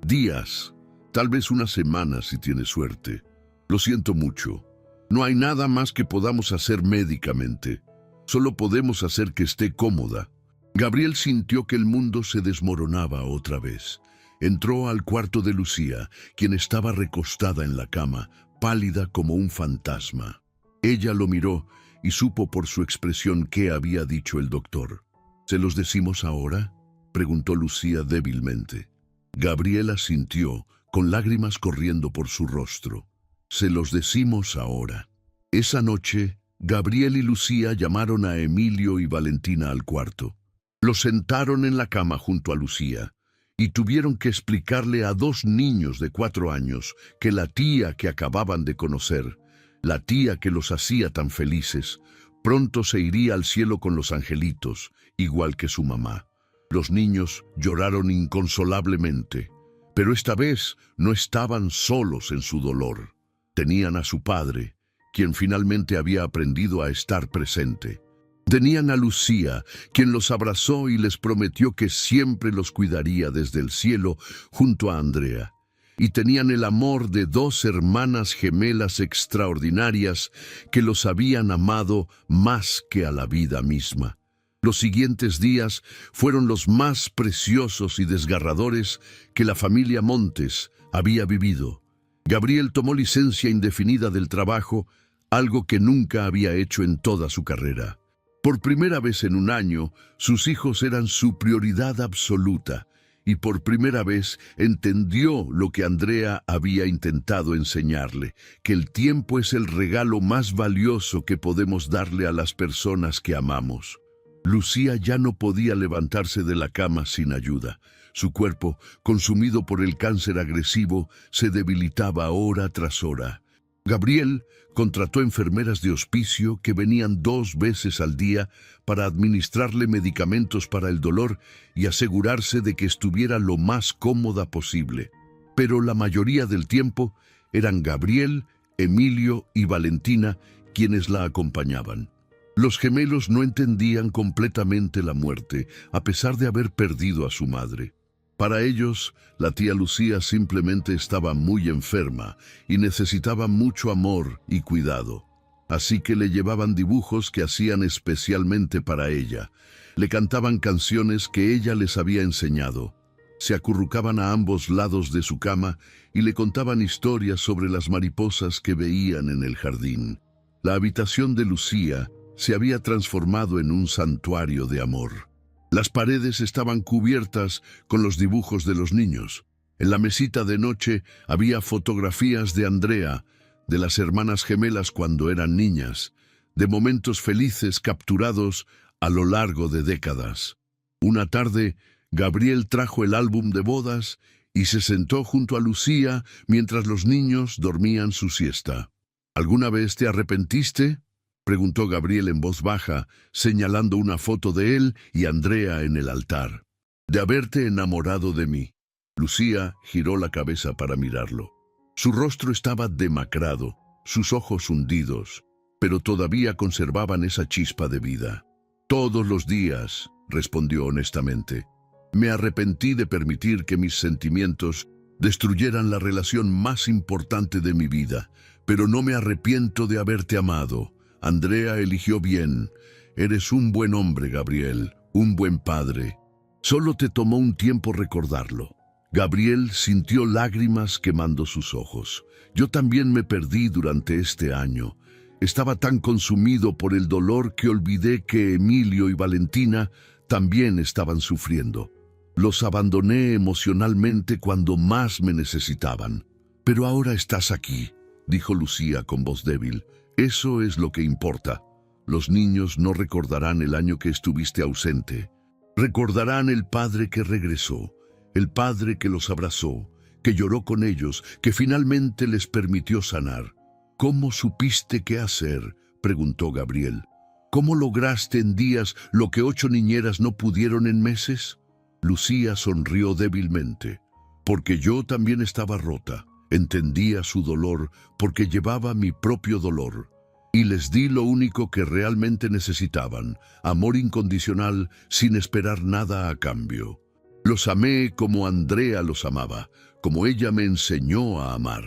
«Días, tal vez una semana si tiene suerte. Lo siento mucho. No hay nada más que podamos hacer médicamente. Solo podemos hacer que esté cómoda». Gabriel sintió que el mundo se desmoronaba otra vez. Entró al cuarto de Lucía, quien estaba recostada en la cama, pálida como un fantasma. Ella lo miró y supo por su expresión qué había dicho el doctor. ¿Se los decimos ahora?, preguntó Lucía débilmente. Gabriel asintió, con lágrimas corriendo por su rostro. Se los decimos ahora. Esa noche, Gabriel y Lucía llamaron a Emilio y Valentina al cuarto. Los sentaron en la cama junto a Lucía y tuvieron que explicarle a 2 niños de 4 años que la tía que acababan de conocer, la tía que los hacía tan felices, pronto se iría al cielo con los angelitos, igual que su mamá. Los niños lloraron inconsolablemente, pero esta vez no estaban solos en su dolor. Tenían a su padre, quien finalmente había aprendido a estar presente. Tenían a Lucía, quien los abrazó y les prometió que siempre los cuidaría desde el cielo junto a Andrea. Y tenían el amor de 2 hermanas gemelas extraordinarias que los habían amado más que a la vida misma. Los siguientes días fueron los más preciosos y desgarradores que la familia Montes había vivido. Gabriel tomó licencia indefinida del trabajo, algo que nunca había hecho en toda su carrera. Por primera vez en un año, sus hijos eran su prioridad absoluta, y por primera vez entendió lo que Andrea había intentado enseñarle, que el tiempo es el regalo más valioso que podemos darle a las personas que amamos. Lucía ya no podía levantarse de la cama sin ayuda. Su cuerpo, consumido por el cáncer agresivo, se debilitaba hora tras hora. Gabriel contrató enfermeras de hospicio que venían 2 veces al día para administrarle medicamentos para el dolor y asegurarse de que estuviera lo más cómoda posible. Pero la mayoría del tiempo eran Gabriel, Emilio y Valentina quienes la acompañaban. Los gemelos no entendían completamente la muerte, a pesar de haber perdido a su madre. Para ellos, la tía Lucía simplemente estaba muy enferma y necesitaba mucho amor y cuidado. Así que le llevaban dibujos que hacían especialmente para ella. Le cantaban canciones que ella les había enseñado. Se acurrucaban a ambos lados de su cama y le contaban historias sobre las mariposas que veían en el jardín. La habitación de Lucía se había transformado en un santuario de amor. Las paredes estaban cubiertas con los dibujos de los niños. En la mesita de noche había fotografías de Andrea, de las hermanas gemelas cuando eran niñas, de momentos felices capturados a lo largo de décadas. Una tarde, Gabriel trajo el álbum de bodas y se sentó junto a Lucía mientras los niños dormían su siesta. ¿Alguna vez te arrepentiste?, preguntó Gabriel en voz baja, señalando una foto de él y Andrea en el altar. De haberte enamorado de mí. Lucía giró la cabeza para mirarlo. Su rostro estaba demacrado, sus ojos hundidos, pero todavía conservaban esa chispa de vida. Todos los días, respondió honestamente. Me arrepentí de permitir que mis sentimientos destruyeran la relación más importante de mi vida, pero no me arrepiento de haberte amado. Andrea eligió bien. Eres un buen hombre, Gabriel, un buen padre. Solo te tomó un tiempo recordarlo. Gabriel sintió lágrimas quemando sus ojos. Yo también me perdí durante este año. Estaba tan consumido por el dolor que olvidé que Emilio y Valentina también estaban sufriendo. Los abandoné emocionalmente cuando más me necesitaban. Pero ahora estás aquí, dijo Lucía con voz débil. Eso es lo que importa. Los niños no recordarán el año que estuviste ausente. Recordarán el padre que regresó, el padre que los abrazó, que lloró con ellos, que finalmente les permitió sanar. ¿Cómo supiste qué hacer?, preguntó Gabriel. ¿Cómo lograste en días lo que 8 niñeras no pudieron en meses? Lucía sonrió débilmente. Porque yo también estaba rota. Entendía su dolor porque llevaba mi propio dolor. Y les di lo único que realmente necesitaban, amor incondicional sin esperar nada a cambio. Los amé como Andrea los amaba, como ella me enseñó a amar.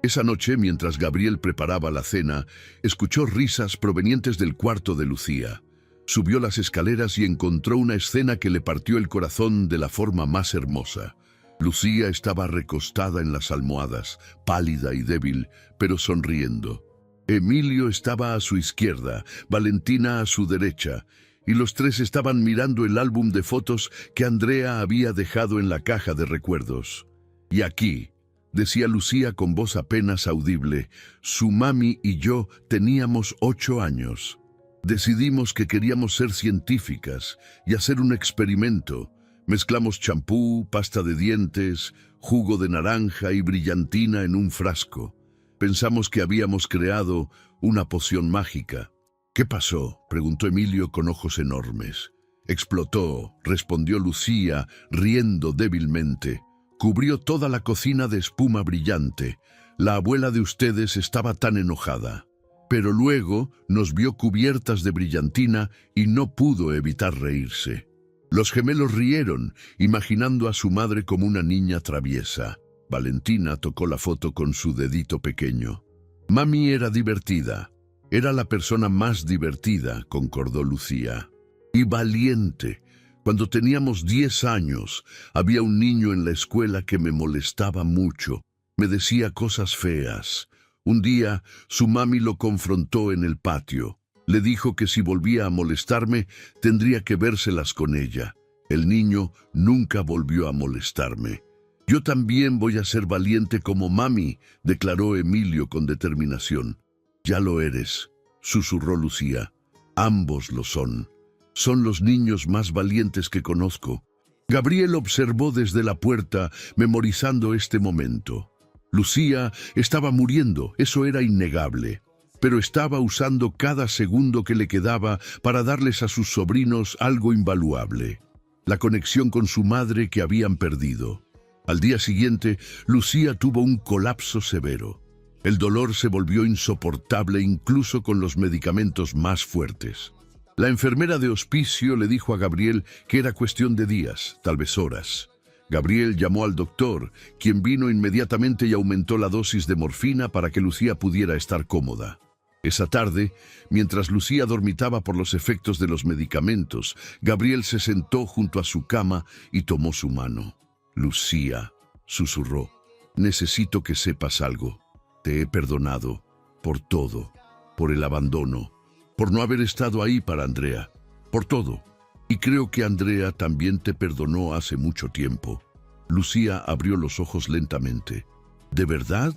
Esa noche, mientras Gabriel preparaba la cena, escuchó risas provenientes del cuarto de Lucía. Subió las escaleras y encontró una escena que le partió el corazón de la forma más hermosa. Lucía estaba recostada en las almohadas, pálida y débil, pero sonriendo. Emilio estaba a su izquierda, Valentina a su derecha, y los tres estaban mirando el álbum de fotos que Andrea había dejado en la caja de recuerdos. Y aquí, decía Lucía con voz apenas audible, su mami y yo teníamos 8 años. Decidimos que queríamos ser científicas y hacer un experimento. Mezclamos champú, pasta de dientes, jugo de naranja y brillantina en un frasco. Pensamos que habíamos creado una poción mágica. ¿Qué pasó?, preguntó Emilio con ojos enormes. Explotó, respondió Lucía, riendo débilmente. Cubrió toda la cocina de espuma brillante. La abuela de ustedes estaba tan enojada. Pero luego nos vio cubiertas de brillantina y no pudo evitar reírse. Los gemelos rieron, imaginando a su madre como una niña traviesa. Valentina tocó la foto con su dedito pequeño. Mami era divertida. Era la persona más divertida, concordó Lucía. Y valiente. Cuando teníamos 10 años, había un niño en la escuela que me molestaba mucho. Me decía cosas feas. Un día, su mami lo confrontó en el patio. Le dijo que si volvía a molestarme, tendría que vérselas con ella. El niño nunca volvió a molestarme. Yo también voy a ser valiente como mami, declaró Emilio con determinación. Ya lo eres, susurró Lucía. Ambos lo son. Son los niños más valientes que conozco. Gabriel observó desde la puerta, memorizando este momento. Lucía estaba muriendo, eso era innegable, pero estaba usando cada segundo que le quedaba para darles a sus sobrinos algo invaluable, la conexión con su madre que habían perdido. Al día siguiente, Lucía tuvo un colapso severo. El dolor se volvió insoportable incluso con los medicamentos más fuertes. La enfermera de hospicio le dijo a Gabriel que era cuestión de días, tal vez horas. Gabriel llamó al doctor, quien vino inmediatamente y aumentó la dosis de morfina para que Lucía pudiera estar cómoda. Esa tarde, mientras Lucía dormitaba por los efectos de los medicamentos, Gabriel se sentó junto a su cama y tomó su mano. Lucía, susurró, necesito que sepas algo. Te he perdonado por todo, por el abandono, por no haber estado ahí para Andrea, por todo. Y creo que Andrea también te perdonó hace mucho tiempo. Lucía abrió los ojos lentamente. ¿De verdad?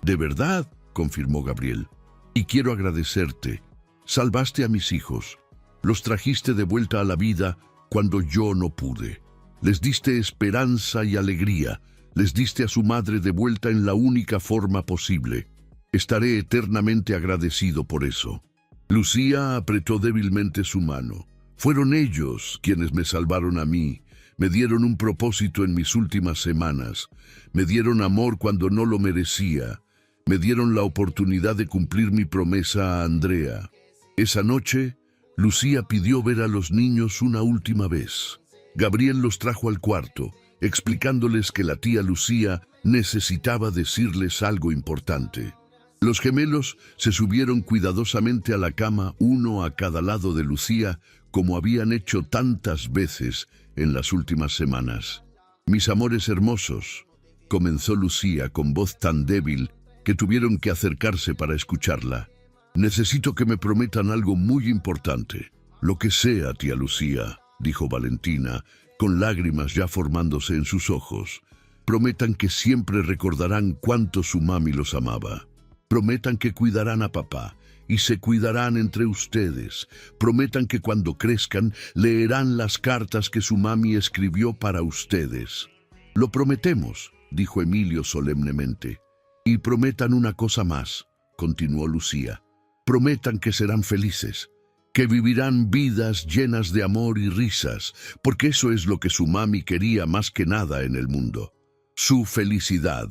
¿De verdad?, confirmó Gabriel. Y quiero agradecerte. Salvaste a mis hijos. Los trajiste de vuelta a la vida cuando yo no pude. Les diste esperanza y alegría. Les diste a su madre de vuelta en la única forma posible. Estaré eternamente agradecido por eso. Lucía apretó débilmente su mano. Fueron ellos quienes me salvaron a mí, me dieron un propósito en mis últimas semanas, me dieron amor cuando no lo merecía, me dieron la oportunidad de cumplir mi promesa a Andrea. Esa noche, Lucía pidió ver a los niños una última vez. Gabriel los trajo al cuarto, explicándoles que la tía Lucía necesitaba decirles algo importante. Los gemelos se subieron cuidadosamente a la cama, uno a cada lado de Lucía, como habían hecho tantas veces en las últimas semanas. Mis amores hermosos, comenzó Lucía con voz tan débil que tuvieron que acercarse para escucharla. Necesito que me prometan algo muy importante. Lo que sea, tía Lucía, dijo Valentina, con lágrimas ya formándose en sus ojos. Prometan que siempre recordarán cuánto su mami los amaba. Prometan que cuidarán a papá y se cuidarán entre ustedes. Prometan que cuando crezcan leerán las cartas que su mami escribió para ustedes. Lo prometemos, dijo Emilio solemnemente. Y prometan una cosa más, continuó Lucía. Prometan que serán felices, que vivirán vidas llenas de amor y risas, porque eso es lo que su mami quería más que nada en el mundo. Su felicidad.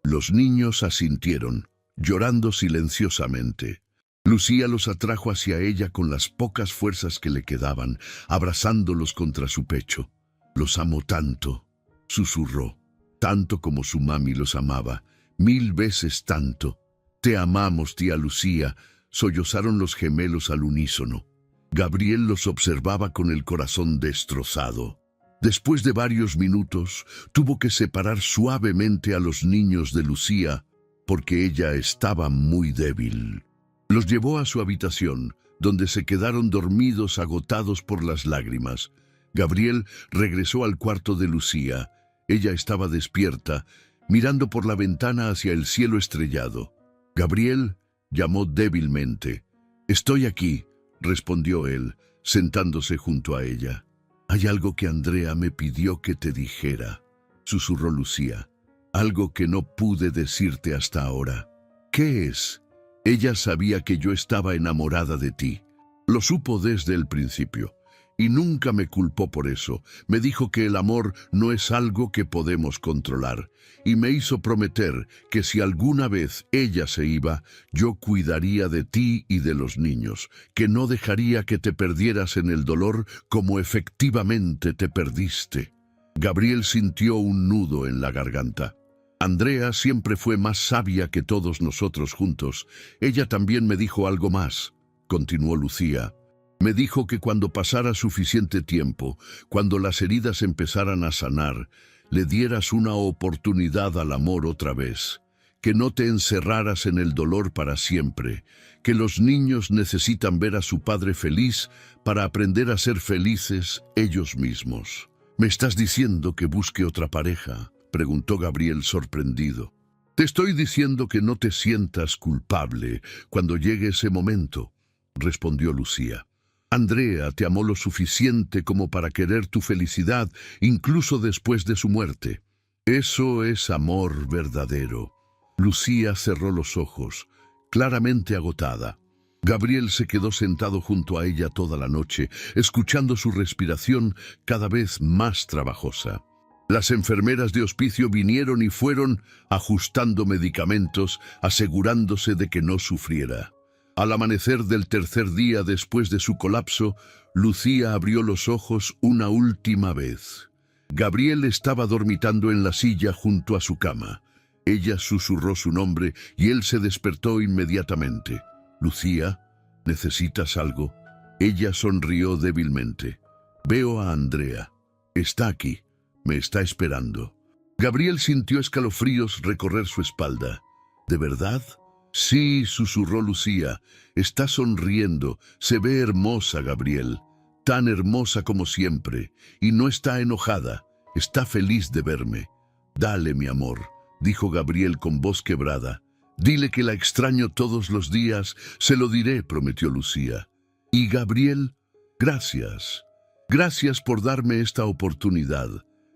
Los niños asintieron, llorando silenciosamente. Lucía los atrajo hacia ella con las pocas fuerzas que le quedaban, abrazándolos contra su pecho. Los amo tanto, susurró, tanto como su mami los amaba, 1000 veces tanto. Te amamos, tía Lucía, sollozaron los gemelos al unísono. Gabriel los observaba con el corazón destrozado. Después de varios minutos, tuvo que separar suavemente a los niños de Lucía porque ella estaba muy débil. Los llevó a su habitación, donde se quedaron dormidos agotados por las lágrimas. Gabriel regresó al cuarto de Lucía. Ella estaba despierta, mirando por la ventana hacia el cielo estrellado. Gabriel llamó débilmente. «Estoy aquí», respondió él, sentándose junto a ella. «Hay algo que Andrea me pidió que te dijera», susurró Lucía. «Algo que no pude decirte hasta ahora». «¿Qué es?» «Ella sabía que yo estaba enamorada de ti. Lo supo desde el principio. Y nunca me culpó por eso. Me dijo que el amor no es algo que podemos controlar. Y me hizo prometer que si alguna vez ella se iba, yo cuidaría de ti y de los niños, que no dejaría que te perdieras en el dolor como efectivamente te perdiste». Gabriel sintió un nudo en la garganta. «Andrea siempre fue más sabia que todos nosotros juntos. Ella también me dijo algo más», continuó Lucía. «Me dijo que cuando pasara suficiente tiempo, cuando las heridas empezaran a sanar, le dieras una oportunidad al amor otra vez, que no te encerraras en el dolor para siempre, que los niños necesitan ver a su padre feliz para aprender a ser felices ellos mismos». «¿Me estás diciendo que busque otra pareja?», preguntó Gabriel sorprendido. «Te estoy diciendo que no te sientas culpable cuando llegue ese momento», respondió Lucía. «Andrea te amó lo suficiente como para querer tu felicidad, incluso después de su muerte. Eso es amor verdadero». Lucía cerró los ojos, claramente agotada. Gabriel se quedó sentado junto a ella toda la noche, escuchando su respiración cada vez más trabajosa. Las enfermeras de hospicio vinieron y fueron ajustando medicamentos, asegurándose de que no sufriera. Al amanecer del tercer día después de su colapso, Lucía abrió los ojos una última vez. Gabriel estaba dormitando en la silla junto a su cama. Ella susurró su nombre y él se despertó inmediatamente. «Lucía, ¿necesitas algo?». Ella sonrió débilmente. «Veo a Andrea. Está aquí. Me está esperando». Gabriel sintió escalofríos recorrer su espalda. «¿De verdad?». «Sí», susurró Lucía. «Está sonriendo. Se ve hermosa, Gabriel. Tan hermosa como siempre. Y no está enojada. Está feliz de verme». «Dale, mi amor», dijo Gabriel con voz quebrada. «Dile que la extraño todos los días». «Se lo diré», prometió Lucía. «Y Gabriel, gracias. Gracias por darme esta oportunidad.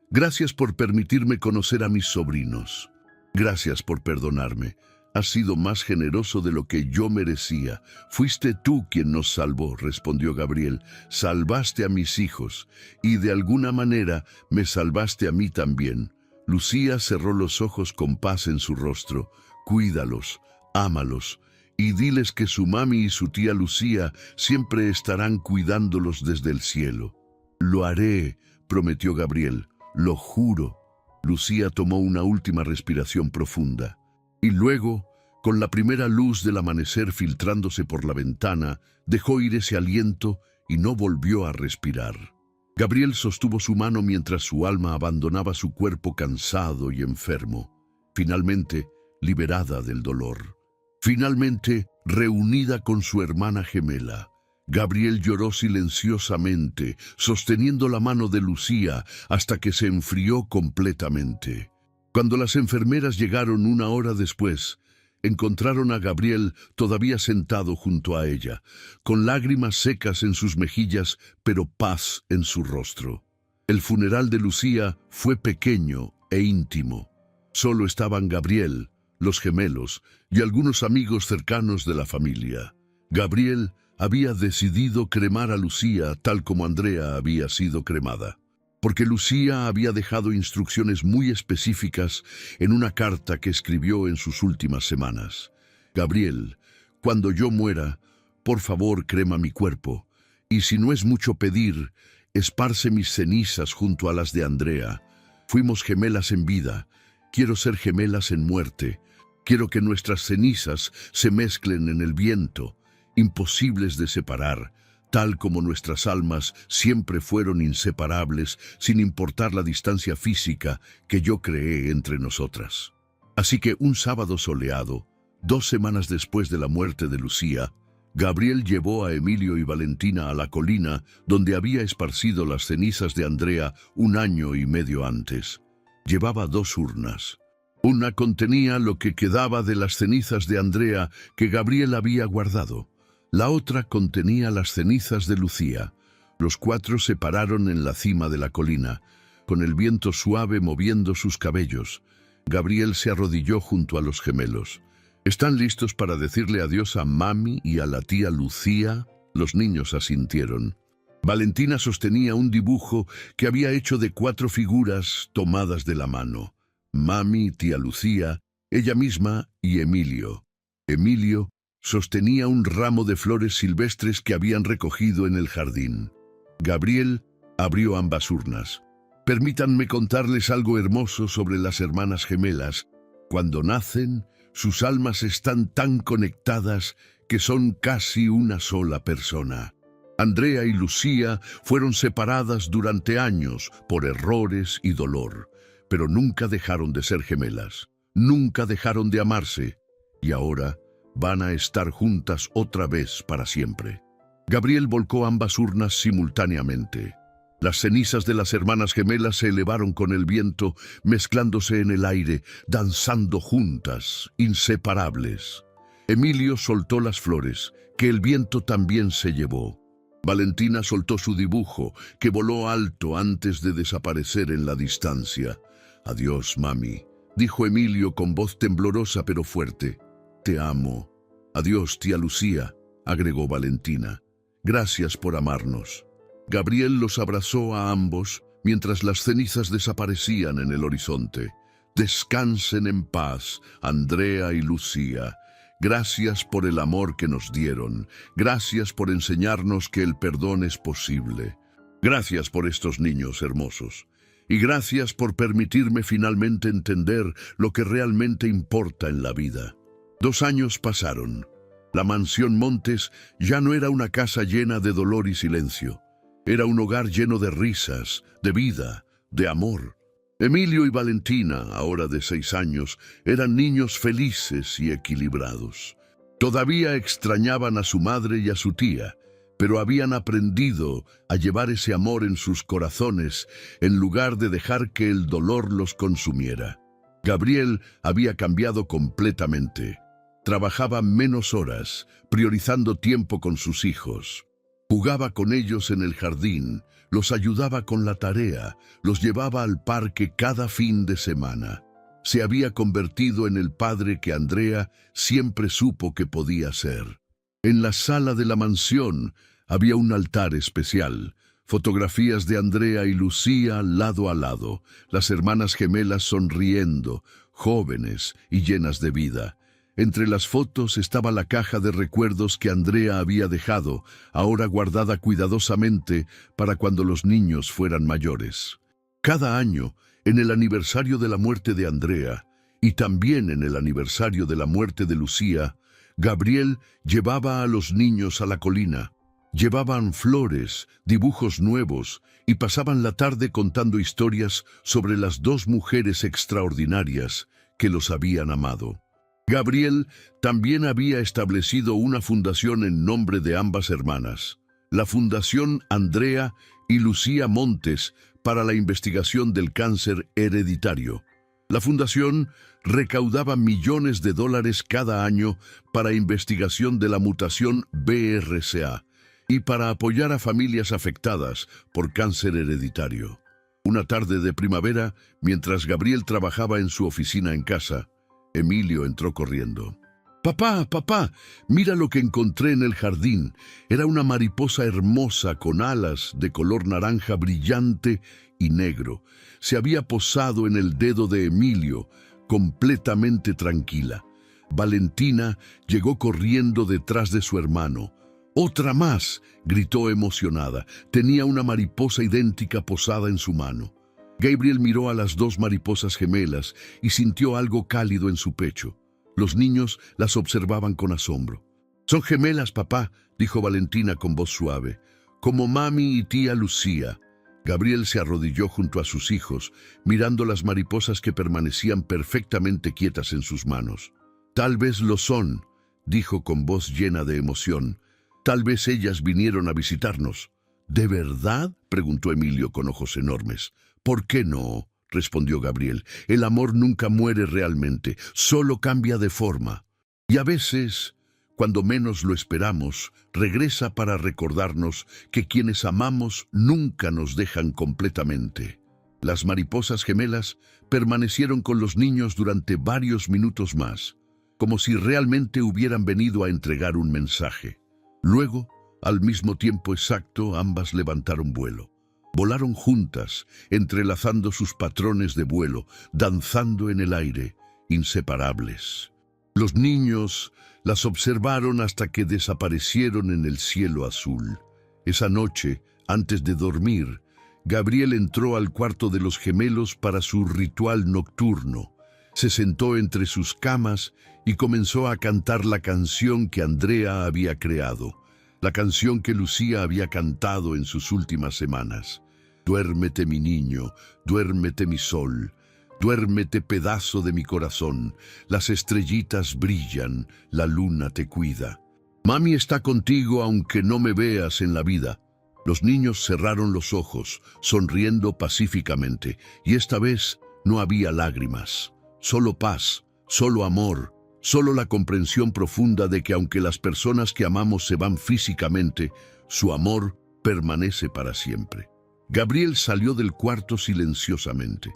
Gracias por permitirme conocer a mis sobrinos. Gracias por perdonarme. Has sido más generoso de lo que yo merecía. Fuiste tú quien nos salvó», respondió Gabriel. «Salvaste a mis hijos y de alguna manera me salvaste a mí también». Lucía cerró los ojos con paz en su rostro. «Cuídalos, ámalos, y diles que su mami y su tía Lucía siempre estarán cuidándolos desde el cielo». «Lo haré», prometió Gabriel. «Lo juro». Lucía tomó una última respiración profunda. Y luego, con la primera luz del amanecer filtrándose por la ventana, dejó ir ese aliento y no volvió a respirar. Gabriel sostuvo su mano mientras su alma abandonaba su cuerpo cansado y enfermo. Finalmente, liberada del dolor. Finalmente, reunida con su hermana gemela. Gabriel lloró silenciosamente, sosteniendo la mano de Lucía hasta que se enfrió completamente. Cuando las enfermeras llegaron una hora después, encontraron a Gabriel todavía sentado junto a ella, con lágrimas secas en sus mejillas, pero paz en su rostro. El funeral de Lucía fue pequeño e íntimo. Solo estaban Gabriel, los gemelos y algunos amigos cercanos de la familia. Gabriel había decidido cremar a Lucía tal como Andrea había sido cremada, porque Lucía había dejado instrucciones muy específicas en una carta que escribió en sus últimas semanas. «Gabriel, cuando yo muera, por favor crema mi cuerpo, y si no es mucho pedir, esparce mis cenizas junto a las de Andrea. Fuimos gemelas en vida, quiero ser gemelas en muerte. Quiero que nuestras cenizas se mezclen en el viento, imposibles de separar, tal como nuestras almas siempre fueron inseparables sin importar la distancia física que yo creé entre nosotras. Así que un sábado soleado, 2 semanas después de la muerte de Lucía, Gabriel llevó a Emilio y Valentina a la colina donde había esparcido las cenizas de Andrea 1 año y medio antes. Llevaba 2 urnas. Una contenía lo que quedaba de las cenizas de Andrea que Gabriel había guardado. La otra contenía las cenizas de Lucía. Los 4 se pararon en la cima de la colina, con el viento suave moviendo sus cabellos. Gabriel se arrodilló junto a los gemelos. ¿Están listos para decirle adiós a mami y a la tía Lucía? Los niños asintieron. Valentina sostenía un dibujo que había hecho de 4 figuras tomadas de la mano. Mami, tía Lucía, ella misma y Emilio. Emilio sostenía un ramo de flores silvestres que habían recogido en el jardín. Gabriel abrió ambas urnas. Permítanme contarles algo hermoso sobre las hermanas gemelas. Cuando nacen, sus almas están tan conectadas que son casi una sola persona. Andrea y Lucía fueron separadas durante años por errores y dolor, pero nunca dejaron de ser gemelas, nunca dejaron de amarse, y ahora van a estar juntas otra vez para siempre. Gabriel volcó ambas urnas simultáneamente. Las cenizas de las hermanas gemelas se elevaron con el viento, mezclándose en el aire, danzando juntas, inseparables. Emilio soltó las flores, que el viento también se llevó. Valentina soltó su dibujo, que voló alto antes de desaparecer en la distancia. «Adiós, mami», dijo Emilio con voz temblorosa pero fuerte. «Te amo». «Adiós, tía Lucía», agregó Valentina. «Gracias por amarnos». Gabriel los abrazó a ambos mientras las cenizas desaparecían en el horizonte. «Descansen en paz, Andrea y Lucía. Gracias por el amor que nos dieron. Gracias por enseñarnos que el perdón es posible. Gracias por estos niños hermosos. Y gracias por permitirme finalmente entender lo que realmente importa en la vida». 2 años pasaron. La mansión Montes ya no era una casa llena de dolor y silencio. Era un hogar lleno de risas, de vida, de amor. Emilio y Valentina, ahora de 6 años, eran niños felices y equilibrados. Todavía extrañaban a su madre y a su tía, pero habían aprendido a llevar ese amor en sus corazones en lugar de dejar que el dolor los consumiera. Gabriel había cambiado completamente. Trabajaba menos horas, priorizando tiempo con sus hijos. Jugaba con ellos en el jardín, los ayudaba con la tarea, los llevaba al parque cada fin de semana. Se había convertido en el padre que Andrea siempre supo que podía ser. En la sala de la mansión había un altar especial, fotografías de Andrea y Lucía lado a lado, las hermanas gemelas sonriendo, jóvenes y llenas de vida. Entre las fotos estaba la caja de recuerdos que Andrea había dejado, ahora guardada cuidadosamente para cuando los niños fueran mayores. Cada año, en el aniversario de la muerte de Andrea, y también en el aniversario de la muerte de Lucía, Gabriel llevaba a los niños a la colina. Llevaban flores, dibujos nuevos, y pasaban la tarde contando historias sobre las 2 mujeres extraordinarias que los habían amado. Gabriel también había establecido una fundación en nombre de ambas hermanas, la Fundación Andrea y Lucía Montes para la investigación del cáncer hereditario. La fundación recaudaba millones de dólares cada año para investigación de la mutación BRCA y para apoyar a familias afectadas por cáncer hereditario. Una tarde de primavera, mientras Gabriel trabajaba en su oficina en casa, Emilio entró corriendo. «Papá, papá, mira lo que encontré en el jardín». Era una mariposa hermosa con alas de color naranja brillante y negro. Se había posado en el dedo de Emilio, completamente tranquila. Valentina llegó corriendo detrás de su hermano. «¡Otra más!», gritó emocionada. Tenía una mariposa idéntica posada en su mano. Gabriel miró a las 2 mariposas gemelas y sintió algo cálido en su pecho. Los niños las observaban con asombro. Son gemelas, papá, dijo Valentina con voz suave, como mami y tía Lucía. Gabriel se arrodilló junto a sus hijos, mirando las mariposas que permanecían perfectamente quietas en sus manos. Tal vez lo son, dijo con voz llena de emoción. Tal vez ellas vinieron a visitarnos. ¿De verdad?, preguntó Emilio con ojos enormes. ¿Por qué no?, respondió Gabriel. El amor nunca muere realmente, solo cambia de forma. Y a veces, cuando menos lo esperamos, regresa para recordarnos que quienes amamos nunca nos dejan completamente. Las mariposas gemelas permanecieron con los niños durante varios minutos más, como si realmente hubieran venido a entregar un mensaje. Luego, al mismo tiempo exacto, ambas levantaron vuelo. Volaron juntas, entrelazando sus patrones de vuelo, danzando en el aire, inseparables. Los niños las observaron hasta que desaparecieron en el cielo azul. Esa noche, antes de dormir, Gabriel entró al cuarto de los gemelos para su ritual nocturno. Se sentó entre sus camas y comenzó a cantar la canción que Andrea había creado, la canción que Lucía había cantado en sus últimas semanas. Duérmete, mi niño, duérmete, mi sol. Duérmete, pedazo de mi corazón. Las estrellitas brillan, la luna te cuida. Mami está contigo aunque no me veas en la vida. Los niños cerraron los ojos, sonriendo pacíficamente, y esta vez no había lágrimas. Solo paz, solo amor, solo la comprensión profunda de que aunque las personas que amamos se van físicamente, su amor permanece para siempre. Gabriel salió del cuarto silenciosamente.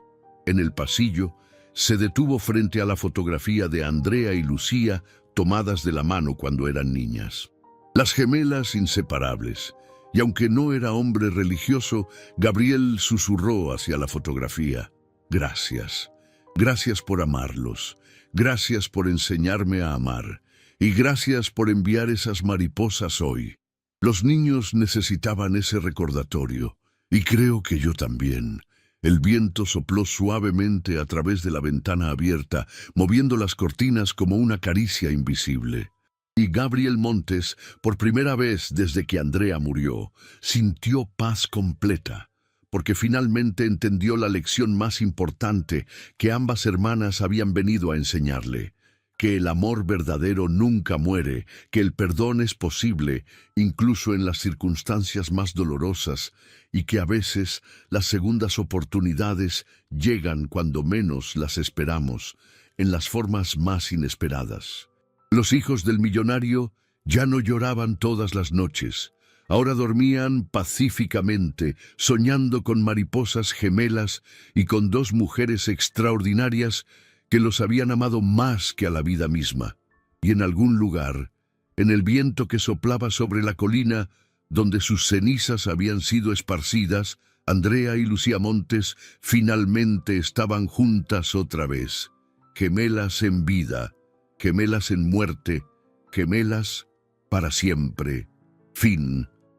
En el pasillo, se detuvo frente a la fotografía de Andrea y Lucía tomadas de la mano cuando eran niñas. Las gemelas inseparables. Y aunque no era hombre religioso, Gabriel susurró hacia la fotografía. Gracias. Gracias por amarlos. Gracias por enseñarme a amar. Y gracias por enviar esas mariposas hoy. Los niños necesitaban ese recordatorio. Y creo que yo también. El viento sopló suavemente a través de la ventana abierta, moviendo las cortinas como una caricia invisible. Y Gabriel Montes, por primera vez desde que Andrea murió, sintió paz completa, porque finalmente entendió la lección más importante que ambas hermanas habían venido a enseñarle: que el amor verdadero nunca muere, que el perdón es posible, incluso en las circunstancias más dolorosas, y que a veces las segundas oportunidades llegan cuando menos las esperamos, en las formas más inesperadas. Los hijos del millonario ya no lloraban todas las noches. Ahora dormían pacíficamente, soñando con mariposas gemelas y con dos mujeres extraordinarias que los habían amado más que a la vida misma. Y en algún lugar, en el viento que soplaba sobre la colina, donde sus cenizas habían sido esparcidas, Andrea y Lucía Montes finalmente estaban juntas otra vez. Gemelas en vida, gemelas en muerte, gemelas para siempre. Fin.